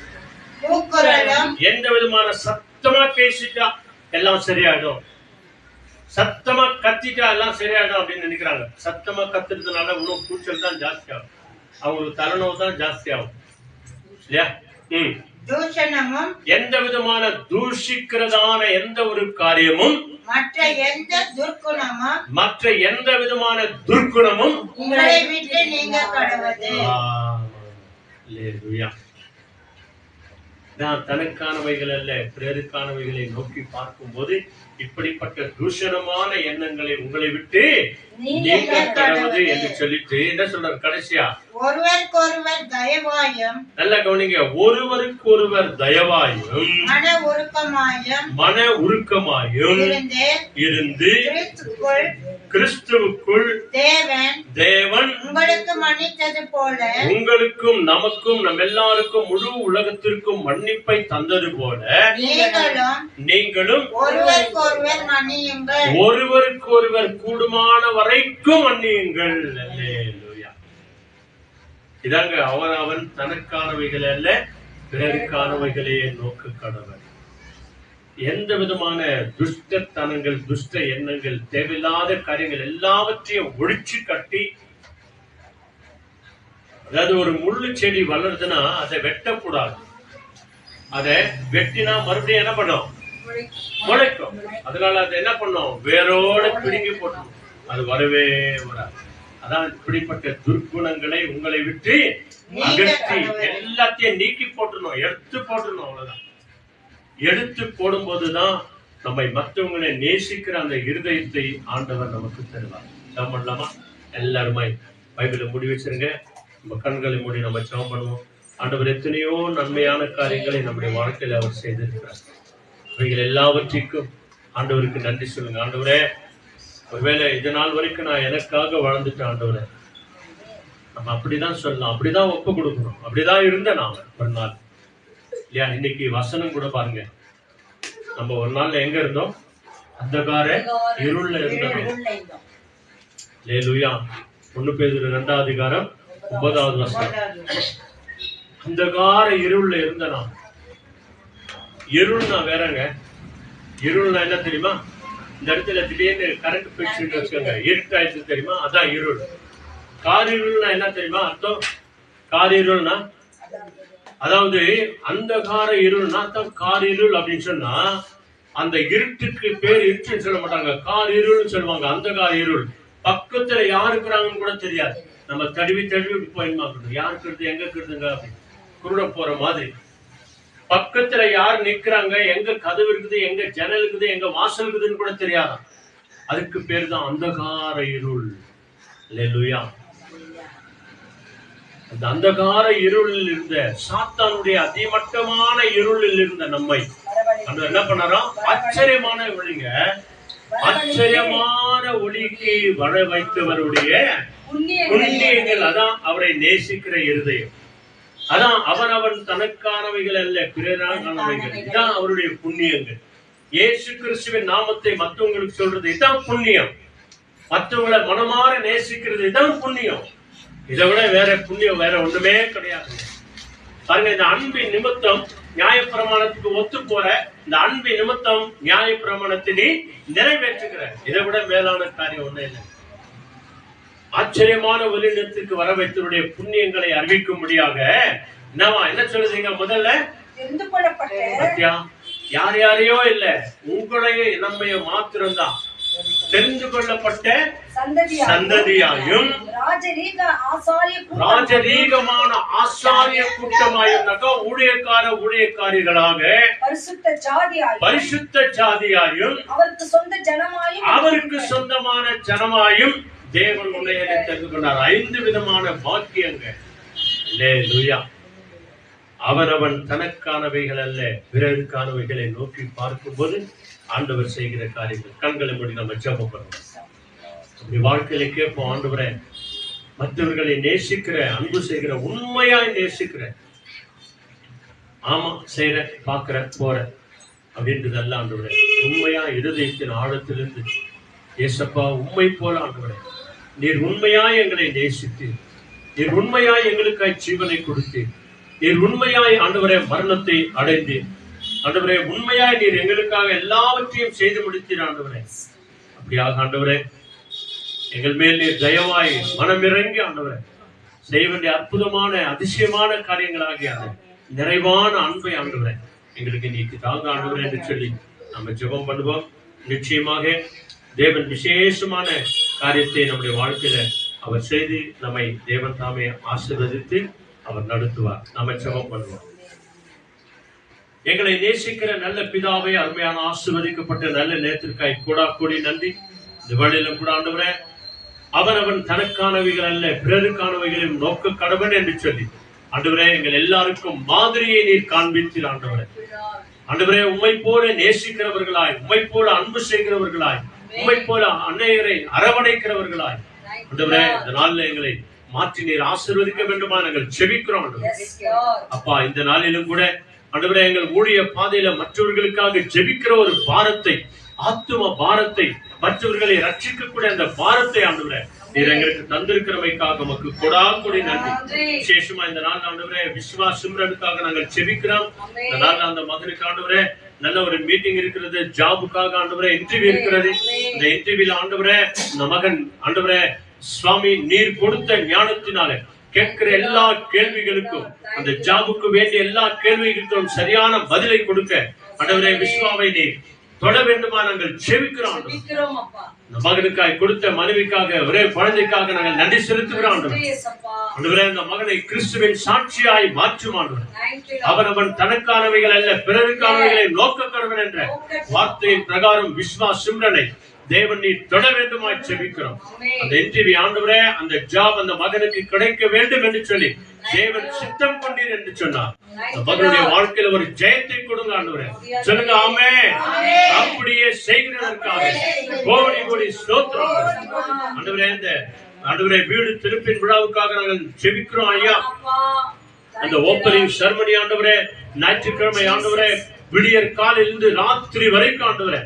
கூக்குரலும், எந்த விதமான சத்தமா பேசிட்டா எல்லாம் சரியாயிடும், சத்தமா கத்திட்டா எல்லாம் சரியாயிடும் அப்படின்னு நினைக்கிறாங்க. சத்தமா கத்துறதுனால இன்னும் கூச்சல் தான் ஜாஸ்தி ஆகும், அவங்களுக்கு தலைநோவு தான் ஜாஸ்தி ஆகும் இல்லையா? தூஷணமும், எந்த விதமான தூஷிக்கிறதான எந்த ஒரு காரியமும், மற்ற எந்த துர்க்குணமும், மற்ற எந்த விதமான துர்க்குணமும் உங்களை விட்டு நீங்க கடவுது. நான் தனக்கானவைகள் அல்ல பிறருக்கானவைகளை நோக்கி பார்க்கும் போது இப்படிப்பட்ட தூஷணமான எண்ணங்களை உங்களை விட்டு நீங்க கடவுது என்று சொல்லிட்டு என்ன சொல்றாரு கடைசியா? ஒருவருக்கொருவர் தயவாயும், நல்ல கவனிங்க, ஒருவருக்கொருவர் தயவாயும், மன உருக்கமாயும் இருந்து கிறிஸ்துவுக்குள் தேவன் உங்களுக்கு மன்னித்தது போல, உங்களுக்கும் நமக்கும் நம் எல்லாருக்கும் முழு உலகத்திற்கும் மன்னிப்பை தந்தது போல, நீங்களும் ஒருவருக்கொருவர் மன்னியுங்கள், ஒருவருக்கொருவர் கூடுமான வரைக்கும் மன்னியுங்கள். அல்லேலூயா. இதாங்க அவன் தனக்கானவைகள் அல்ல பிறருக்கானவைகளே நோக்க கடவன். எந்த விதமான துஷ்டத்தனங்கள், துஷ்ட எண்ணங்கள், தேவையில்லாத காரியங்கள் எல்லாவற்றையும் ஒழிச்சு கட்டி, அதாவது ஒரு முள்ளு செடி வளருதுன்னா அதை வெட்டக்கூடாது. அதை வெட்டினா மறுபடியும் என்ன பண்ணும்? முளைக்கும். அதனால அதை என்ன பண்ணும்? வேரோட பிடுங்கி போட்டோம், அது வரவே வராது. அதான் இப்படிப்பட்ட துர்க்குணங்களை உங்களை விட்டு அகற்றி எல்லாத்தையும் நீக்கி போட்டுணும், எடுத்து போட்டுணும். அவ்வளவுதான். எடுத்து போடும்போதுதான் நம்மை மற்றவங்களை நேசிக்கிற அந்த இருதயத்தை ஆண்டவர் நமக்கு தருவார். ஜெபம் பண்ணலாமா? எல்லாருமே பைபிளை மூடி வச்சிருங்க. நம்ம கண்களை மூடி நம்ம ஜெபம் பண்ணுவோம். ஆண்டவர் எத்தனையோ நன்மையான காரியங்களை நம்முடைய வாழ்க்கையில அவர் செய்திருக்கிறார். அவைகள் எல்லாவற்றிற்கும் ஆண்டவருக்கு நன்றி சொல்லுங்க. ஆண்டவரே, ஒருவேளை இது நாள் வரைக்கும் நான் எனக்காக வாழ்ந்துட்டேன் ஆண்டவரே, நம்ம அப்படிதான் சொல்லலாம், அப்படிதான் ஒப்பு கொடுக்கணும், அப்படிதான் இருந்தேன் நாம ஒரு நாள் இல்லையா? இன்னைக்கு வசனம் கூட பாருங்க, நம்ம ஒரு நாள்ல எங்க இருந்தோம்? அந்தகார இருள்ல இருந்தோம். லேலுயா. 1 பேதுரு 2ஆம் அதிகாரம் 9வது வசனம். அந்தகார இருள்ல இருந்த நாம். இருள்னா வேறங்க. இருள்னா என்ன தெரியுமா? இந்த இடத்துல திடீர்னு கரண்ட் போயிடுச்சுன்னு வச்சுக்கோங்க, இருட்டாயிடுச்சு தெரியுமா? அதான் இருள். காரிருள்னா என்ன தெரியுமா அர்த்தம்? காரிருள்னா அதாவது அந்தகார இருள்னா தான் காரிருள் அப்படின்னு சொன்னா, அந்த இருட்டுக்கு பேர் இருட்டுன்னு சொல்ல மாட்டாங்க, காரிருள்னு சொல்லுவாங்க. அந்தகார இருள். பக்கத்துல யாரு இருக்கிறாங்கன்னு கூட தெரியாது. நம்ம தழுவி தழுவி போயிடுமா, யாரு இருக்கிறது எங்க இருக்கிறதுங்க அப்படின்னு குருட போற மாதிரி. பக்கத்துல யார் நிக்கிறாங்க, எங்க கதவு இருக்குது, எங்க ஜன்னல் இருக்குது, எங்க வாசல் இருக்குதுன்னு கூட தெரியாதான். அதுக்கு பேர் தான் அந்தகார இருள். அல்லேலூயா. அந்த அந்தகார இருளில் இருந்த சாத்தானுடைய அதிமட்டமான இருளில் இருந்த நம்மை என்ன பண்ணாராம்? ஆச்சரியமான ஒளிங்க, ஆச்சரியமான ஒளிக்கு வர வைத்தவருடைய புண்ணியங்கள். அதான் அவரை நேசிக்கிற இருதயம். அதான் அவன் தனக்கானவைகள் அல்ல பிறரானவைகள். இதான் அவருடைய புண்ணியங்கள். இயேசு கிறிஸ்துவின் நாமத்தை மற்றவங்களுக்கு சொல்றது இதான் புண்ணியம். மற்றவங்களை மனமாற நேசிக்கிறது இதான் புண்ணியம். இதை விட வேற புண்ணியம் வேற ஒண்ணுமே கிடையாது. பாருங்க, இந்த அன்பின் நிமித்தம் நியாயப்பிரமாணத்துக்கு ஒத்து போற இந்த அன்பின் நிமித்தம் நியாயப்பிரமாணத்தை நீ நிறைவேற்றுகிற. இதை விட மேலான காரியம் ஒண்ணு இல்லை. ஆச்சரியமான ஒளிநிலத்துக்கு வர வைத்தவருடைய புண்ணியங்களை அறிவிக்கும்படியாக என்ன சொல்லுதீங்க? முதல்ல தெரிந்து கொள்ளப்பட்ட யார் யாரையோ இல்ல, உங்களையே நம்மைய மாத்திரம்தான் தெரிந்து கொள்ளப்பட்ட சந்ததியாயும் ராஜரீகமான ஆசாரிய கூட்டமாயும் ஊழியக்காரிகளாக பரிசுத்த ஜாதியாயும் அவருக்கு சொந்தமான ஜனமாயும் தேவன் உன்னையை தெரிந்து கொண்டார். 5 விதமான பாக்கியங்கள். அல்லேலூயா. அவனவன் தனக்கானவைகள் அல்ல பிறருக்கானவைகளை நோக்கி பார்க்கும்போது ஆண்டவர் செய்கிற காரியங்கள். கண்களை மூடி நம்ம ஜெபம் பண்ணுவோம். அப்படி வாழ்க்கையில கேட்போம், ஆண்டவரே மற்றவர்களை நேசிக்கிற, அன்பு செய்கிற, உண்மையாய் நேசிக்கிற, ஆமா செய்யற, பாக்குற, போற அப்படின்றது அல்ல ஆண்டவரே. உண்மையா இருதயத்தின் ஆழத்திலிருந்து ஏசப்பா உண்மை போல ஆண்டவரே நீர் உண்மையாய் எங்களை நேசித்து, நீர் உண்மையாய் எங்களுக்காய் ஜீவனை கொடுத்து, நீர் உண்மையாய் ஆண்டவரே மரணத்தை அடைந்து, ஆண்டவரே உண்மையாய் நீர் எங்களுக்காக எல்லாவற்றையும் செய்து முடித்தீர் ஆண்டவரே. அப்படியாக ஆண்டவரே எங்கள் மேல் நீர் தயவாய் மனமிறங்கி ஆண்டவரே செய்ய வேண்டிய அற்புதமான அதிசயமான காரியங்களாகிய நிறைவான அன்பை ஆண்டவரே எங்களுக்கு நீக்கி தாங்க ஆண்டவரே என்று சொல்லி நம்ம ஜெபம் பண்ணுவோம். நிச்சயமாக தேவன் விசேஷமான காரியத்தை நம்முடைய வாழ்க்கையில அவர் செய்து நம்மை தேவன் தாமே ஆசீர்வதித்து அவர் நடத்துவார். நம்ம ஜெபம் பண்ணுவோம். எங்களை நேசிக்கிற நல்ல பிதாவை, அருமையான ஆசீர்வதிக்கப்பட்ட நல்ல நேரத்திற்காய் கூடி நன்றி. இந்த வழியிலும் கூட ஆண்டவரே அவன் தனக்கானவைகள் அல்ல பிறருக்கானவைகளையும் நோக்க கடவன் என்று சொல்லி ஆண்டவரே எங்கள் எல்லாருக்கும் மாதிரியை நீர் காண்பித்தீர் ஆண்டவரே. ஆண்டவரே உம்மை போல நேசிக்கிறவர்களாய், உம்மை போல அன்பு செய்கிறவர்களாய், உம்மை போல அன்னையரை அரவணைக்கிறவர்களாய் ஆண்டவரே இந்த நாளில் எங்களை மாற்றி நீர் ஆசீர்வதிக்க வேண்டுமா நாங்கள் ஜெபிக்கிறோம் அப்பா. இந்த நாளிலும் கூட ஆண்டவரே எங்கள் ஊழிய பாதையில மற்றவர்களுக்காக ஜெபிக்கிற ஒரு பாரத்தை, ஆத்தும பாரத்தை, மற்றவர்களை ரட்சிக்கக்கூடிய அந்த பாரத்தை ஆண்டவரே நீர் எங்களுக்கு தந்திருக்கிறவைக்காக நமக்கு கொடாக்கொடி நன்றி. விசேஷமா இந்த நாள் ஆண்டவரே விஸ்வாஸ் சிம்ரனுக்காக நாங்கள் ஜெபிக்கிறோம். இந்த நாள் அந்த மகனுக்கு ஆண்டவரே நல்ல ஒரு மீட்டிங் இருக்கிறது, ஜாபுக்காக ஆண்டவரே இன்டர்வியூ இருக்கிறது. இந்த இன்டர்வியூல ஆண்டவரே இந்த மகன் ஆண்டவரே சுவாமி நீர் கொடுத்த ஞானத்தினால கேட்கிற எல்லா கேள்விகளுக்கும், அந்த ஜாபுக்கு வேண்டிய எல்லா கேள்விகளுக்கும் சரியான பதிலை கொடுக்க ஆண்டவரே விஸ்வாவை நீர் தொட வேண்டுமா நாங்கள் ஜெபிக்கிறோம். இந்த மகனுக்காய் கொடுத்த மனைவிக்காக, ஒரே குழந்தைக்காக நாங்கள் நன்றி செலுத்துகிறோம். ஆண்டவரே இந்த மகனை கிறிஸ்துவின் சாட்சியாய் மாற்றும் ஆண்டவரே. அவன் தனக்கானவைகள் அல்ல பிறருக்கானவைகளை நோக்க கடவன் என்ற வார்த்தையின் பிரகாரம் விஸ்வாஸ் சிம்ரனை தேவன் நீ தொட வேண்டுமாய் ஜெபிக்கிறோம். அந்த இன்டர்வியூ ஆண்டவரே அந்த ஜாப் அந்த மகனுக்கு கிடைக்க வேண்டும் என்று சொல்லி தேவன் சித்தம் கொண்டீர் என்று சொன்னார். மகனுடைய வாழ்க்கையில ஒரு ஜெயத்தை கொடுங்க ஆண்டவரே. சொல்லுங்க ஆமென். அப்படியே செய்கிறதற்காக கோடி கோடி ஸ்தோத்திரம் ஆண்டவரே. இந்த ஆண்டவரே வீடு திருப்பின் விழாவுக்காக நாங்கள் ஜெபிக்கிறோம் ஐயா. அந்த ஓப்பனிங் செரமனி ஆண்டவரே ஞாயிற்றுக்கிழமை ஆண்டவரே விடியற் காலிலிருந்து ராத்திரி வரைக்கும் ஆண்டவரே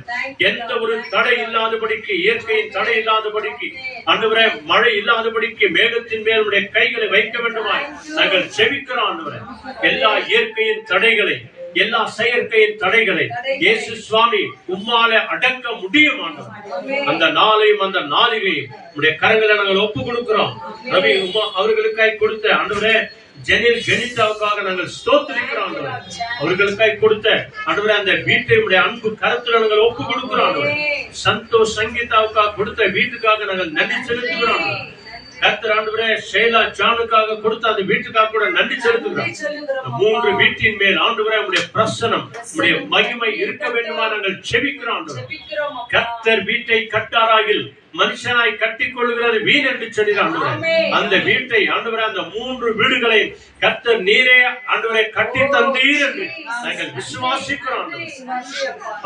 எந்த ஒரு தடை இல்லாதபடிக்கு, இயற்கையின் தடை இல்லாதபடிக்கு ஆண்டவரே மழை இல்லாதபடிக்கு மேகத்தின் மேல் உடைய கைகளை வைக்க வேண்டுமாய் நாங்கள் ஜெபிக்கிறோம் ஆண்டவரே. எல்லா இயற்கையின் தடைகளை, எல்லா செயற்கையின் தடைகளை இயேசு சுவாமி உம்மால அடக்க முடியும் ஆண்டவரே. அந்த நாளையும் அந்த நாளிகையும் உடைய கரங்களை நாங்கள் ஒப்பு கொடுக்கிறோம். ரவி அவர்களுக்காய் கொடுத்த ஆண்டவரே ஜெனில் ஜெனிதாவுக்காக நாங்கள் ஸ்தோத்திரிக்கிறோம். அவர்களுக்காய் கொடுத்த ஆண்டவரே அந்த வீட்டை உடைய அன்பு கருத்துல நாங்கள் ஒப்பு கொடுக்கிறோம். சந்தோஷ் சங்கீதாவுக்காக கொடுத்த வீட்டுக்காக நாங்கள் நன்றி செலுத்துகிறோம். கர்த்தர் ஆண்டவரே ஷேலா ஜானுக்காக கொடுத்த அந்த வீட்டுக்காக கூட நன்றி செலுத்துகிறோம். 3 வீட்டின் மேல் ஆண்டவரே உடைய பிரசன்னம், உடைய மகிமை இருக்க வேண்டுமா நாங்கள் ஜெபிக்கிறோம். கர்த்தர் வீட்டை கட்டாராகில் மனுஷனாய் கட்டிக் கொள்கிறது வீண் என்று சொல்கிறார். அந்த வீட்டை ஆண்டவரே அந்த 3 வீடுகளை கர்த்தர் நீரே ஆண்டவரே கட்டி தந்தீர் என்று நாங்கள் விசுவாசிக்கிறோம்.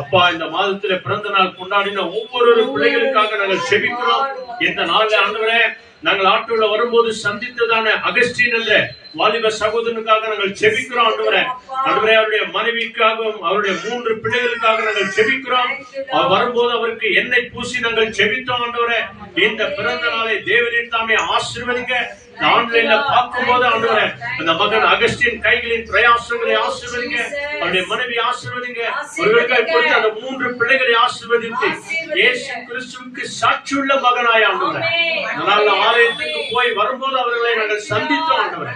அப்பா இந்த மாதத்திலே பிறந்த நாள் கொண்டாடின ஒவ்வொரு பிள்ளைகளுக்காக நாங்கள் ஜெபிக்கிறோம். இந்த நாளில் ஆண்டவரே நாங்கள் ஆட்டோல வரும்போது சந்தித்ததான அகஸ்டின் என்ற வாலிப சகோதரனுக்காக நாங்கள் ஜெபிக்கிறோம் ஆண்டவரே. ஆண்டவரே, அவருடைய மனைவிக்காகவும் அவருடைய 3 பிள்ளைகளுக்காக நாங்கள் ஜெபிக்கிறோம். அவர் வரும்போது அவருக்கு எண்ணெய் பூசி நாங்கள் ஜெபித்தோம் ஆண்டவரே. இந்த பிறந்த நாளை தேவரீர் தாமே ஆசீர்வதிங்க. ஆன்லைன்ல பார்க்கும் போது ஆண்டவரே, அந்த மகன் அகஸ்டின் கைகளின் பிரயாசங்களை ஆசீர்வதிங்க. அவருடைய மனைவி ஆசீர்வதிங்க. அவர்களுக்காக கொடுத்த அந்த 3 பிள்ளைகளை ஆசீர்வதித்து இயேசு கிறிஸ்துவுக்கு சாட்சியுள்ள மகனாய் ஆண்டவரே, அதனால ஆலயத்துக்கு போய் வரும்போது அவர்களை நாங்கள் சந்தித்தோம் ஆண்டவரே.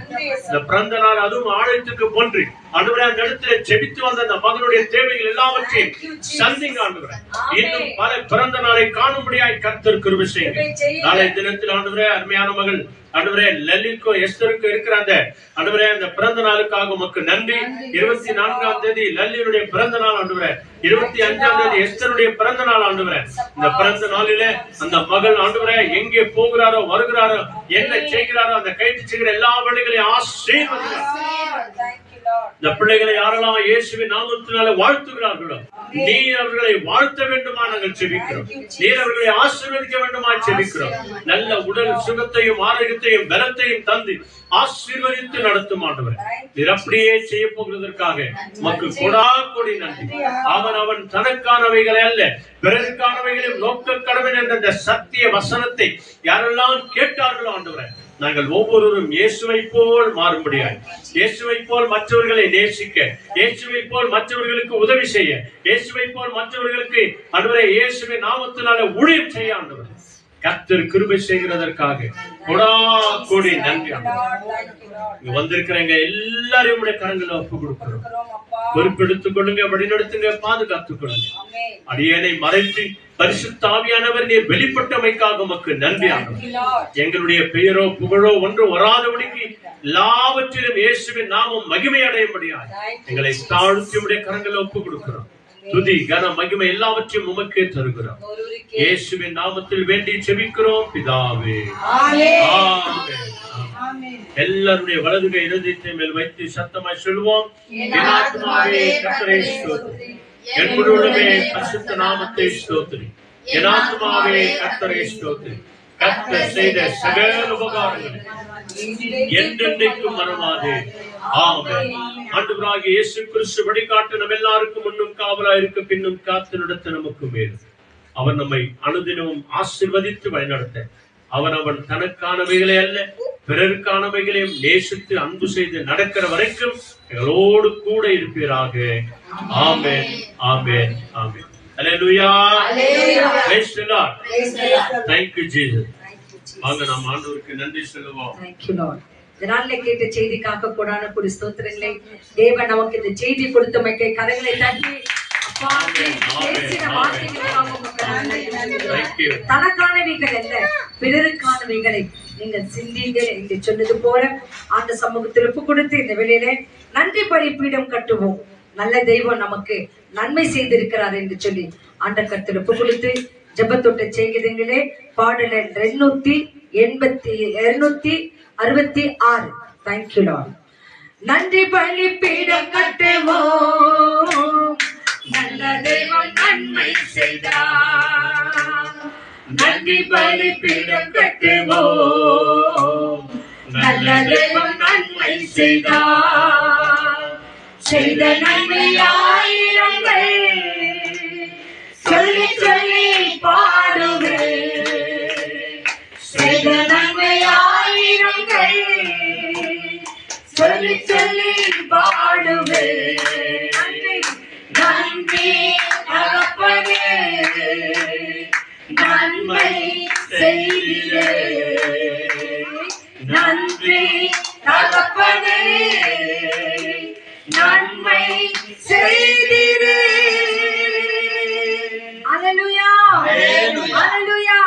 இந்த பிறந்த நாள் அதுவும் ஆலயத்துக்கு போன்று ஆண்டவரே, அந்த இடத்துல ஜெபித்து வந்த அந்த மகனுடைய தேவைகள் எல்லாவற்றையும் சந்திங்க ஆண்டவரே. இன்னும் பல பிறந்த நாளை காணும்படியாய் கர்த்தர் கிருபை செய்யுங்க. நாளை தினத்தில் ஆண்டவரே, அருமையான மகள் ஆண்டவரே லலித்க்கும் எஸ்தருக்கும் இருக்கிற அந்த ஆண்டவரே அந்த பிறந்த நாளுக்காக உமக்கு நன்றி. 24ஆம் தேதி லல்லியுடைய பிறந்த நாள் ஆண்டவரே, 25ஆம் தேதி எஸ்தருடைய பிறந்த நாள் ஆண்டவரே. இந்த பிறந்த நாளிலே அந்த மகள் ஆண்டவரே எங்கே போகிறாரோ வருகிறாரோ என்ன செய்கிறாரோ அந்த கைது செய்கிற எல்லா வேலைகளையும் ஆசீர்வதிங்க. இந்த பிள்ளைகளை யாரெல்லாம் இயேசுவின் நாமத்தினால வாழ்த்துகிறார்களோ நீர் அவர்களை வாழ்த்த வேண்டுமா நாங்கள் ஜெபிக்கிறோம். நீர் அவர்களை ஆசீர்வதிக்க வேண்டுமா ஜெபிக்கிறோம். நல்ல உடல் சுகத்தையும் ஆரோக்கியத்தையும் பலத்தையும் தந்து ஆசீர்வதித்து நடத்தும் ஆண்டவர். நீர் அப்படியே செய்ய போகிறதற்காக உமக்கு கொடாக்கொடி நன்றி. அவன் தனக்கானவைகளை அல்ல பிறருக்கானவைகளையும் நோக்க கடவன் என்ற அந்த சத்திய வசனத்தை யாரெல்லாம் கேட்டார்களோ ஆண்டவரே, நாங்கள் ஒவ்வொருவரும் இயேசுவை போல் மாறும்படியாய், இயேசுவை போல் மற்றவர்களை நேசிக்க, இயேசுவை போல் மற்றவர்களுக்கு உதவி செய்ய, இயேசுவை போல் மற்றவர்களுக்கு ஆண்டவரே இயேசுவின் நாமத்தினால ஊழியம் செய்ய ஆண்டவரே கர்த்தர் கிருபை செய்கிறதற்காக கொடாக்கொடி நன்றி. இங்க வந்திருக்கிறவங்க எல்லாரையும் உடைய கரங்களை ஒப்பு கொடுக்கிறோம். பொறுப்பெடுத்துக் கொள்ளுங்க, வழிநடத்துங்க, பாதுகாத்துக் கொள்ளுங்க. அடியேனை மறைத்து பரிசுத்த ஆவியானவர் நீர் வெளிப்பட்டமைக்காக உமக்கு நன்றி ஆண்டவரே. எங்களுடைய பெயரோ புகழோ ஒன்று வராதபடிக்கு எல்லாவற்றிலும் இயேசுவின் நாமம் மகிமை அடையும்படியாய் எங்களை தாழ்த்தி உடைய கரங்களை ஒப்பு கொடுக்கிறோம். துதி கன மகிமை எல்லாவற்றையும் உமக்கே தருகிறோம். இயேசுவின் நாமத்தில் வேண்டி ஜெபிக்கிறோம் பிதாவே, ஆமென். எல்லாருடைய வலதுகை இருதயத்தை மேல் வைத்து சத்தமாய் சொல்லுவோம். என் ஆத்துமாவே கர்த்தரை ஸ்தோத்திரி, என் முழுவதுமே பரிசுத்த நாமத்தை ஸ்தோத்திரி. என் ஆத்துமாவே கர்த்தரை ஸ்தோத்திரி. கர்த்தர் செய்த சகல உபகாரங்களை என்றென்றைக்கும் மறவாதே. ஆமென். ஆண்டவராகிய இயேசு கிறிஸ்து வழிகாட்டு நம்ம எல்லாருக்கும் முன்னும் காவலாய் இருக்க பின்னும் காத்து நடத்த நமக்கு மேல் அவர் நம்மை அனுதினமும் ஆசீர்வதித்து வழிநடத்த அவன் தனக்கானவைகளே அல்ல பிறருக்கானவைகளையும் நேசித்து அன்பு செய்து நடக்கிற வரைக்கும் எங்களோடு கூட இருப்பீராக. ஆமென், ஆமென், ஆமென். அல்லேலூயா. Praise the Lord. Thank you Jesus. வாங்க நாம் ஆண்டவருக்கு நன்றி சொல்லுவோம். Thank you Lord. இதனால கேட்ட செய்திக்காக கொடான கொடி ஸ்தோத்திரங்களை தேவன் நமக்கு இந்த செய்தி கொடுத்தமைக்கு கரங்களை தட்டி தனக்கானவைகள் அல்ல பிறருக்கானவைகளை நீங்கள் சிந்திங்கள் என்று சொன்னது போல அந்த சமூகத்தில் ஒப்பு கொடுத்து இந்த வேளையிலே நன்றி பலிபீடம் கட்டுவோம். நல்ல தெய்வம் நமக்கு நன்மை செய்திருக்கிறார் என்று சொல்லி ஆண்ட கருத்தில் ஒப்பு கொடுத்து ஜெபத்தொட்ட செய்கிறீங்களே. பாடல் 266. Thank you Lord. நன்றி பலிபீடம் கட்டுவோம், நல்ல தெய்வம் நன்மை செய்தார். நன்றி பலிபீடம் கட்டுவோம், நல்ல தெய்வம் நன்மை செய்தார். செய்த நன்மை ஆயிரங்கள் சொல்லி சொல்லி பாடுவேன். செய்த நன்மை ஆயிரங்கள் சொல்லி சொல்லி பாடுவேன். நன்றி தகப்பனே, நன்மை செய்திரே. நன்றி தகப்பனே, நன்மை செய்திரே. அல்லேலூயா, அல்லேலூயா.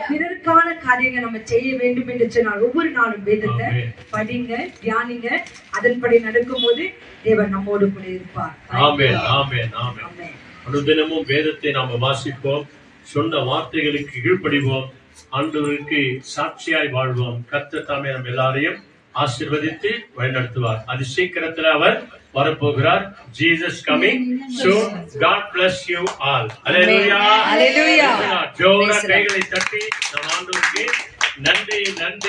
பிறருக்கான காரியங்களை நம்ம செய்ய வேண்டும் என்று சொன்னால் ஒவ்வொரு நாளும் வேதத்தை படிங்க, தியானிங்க. அதன்படி நடக்கும் போது தேவன் நம்மோடு கூட இருப்பார். ஆமென், ஆமென், ஆமென். அனுதினமும் வேதத்தை நாம வாசிப்போம், சொன்ன வார்த்தைகளுக்கு கீழ்ப்படிவோம், ஆண்டவருக்கு சாட்சியாய் வாழ்வோம். கர்த்தர் தாமே நம்ம எல்லாரையும் ஆசீர்வதித்து வழிநடத்துவார். அது சீக்கிரத்தில் அவர் வரப்போகிறார். Jesus coming soon. God bless you all. Hallelujah. Hallelujah. ஜோரா கைகளை தட்டி நம் ஆண்டவருக்கு நன்றி, நன்றி.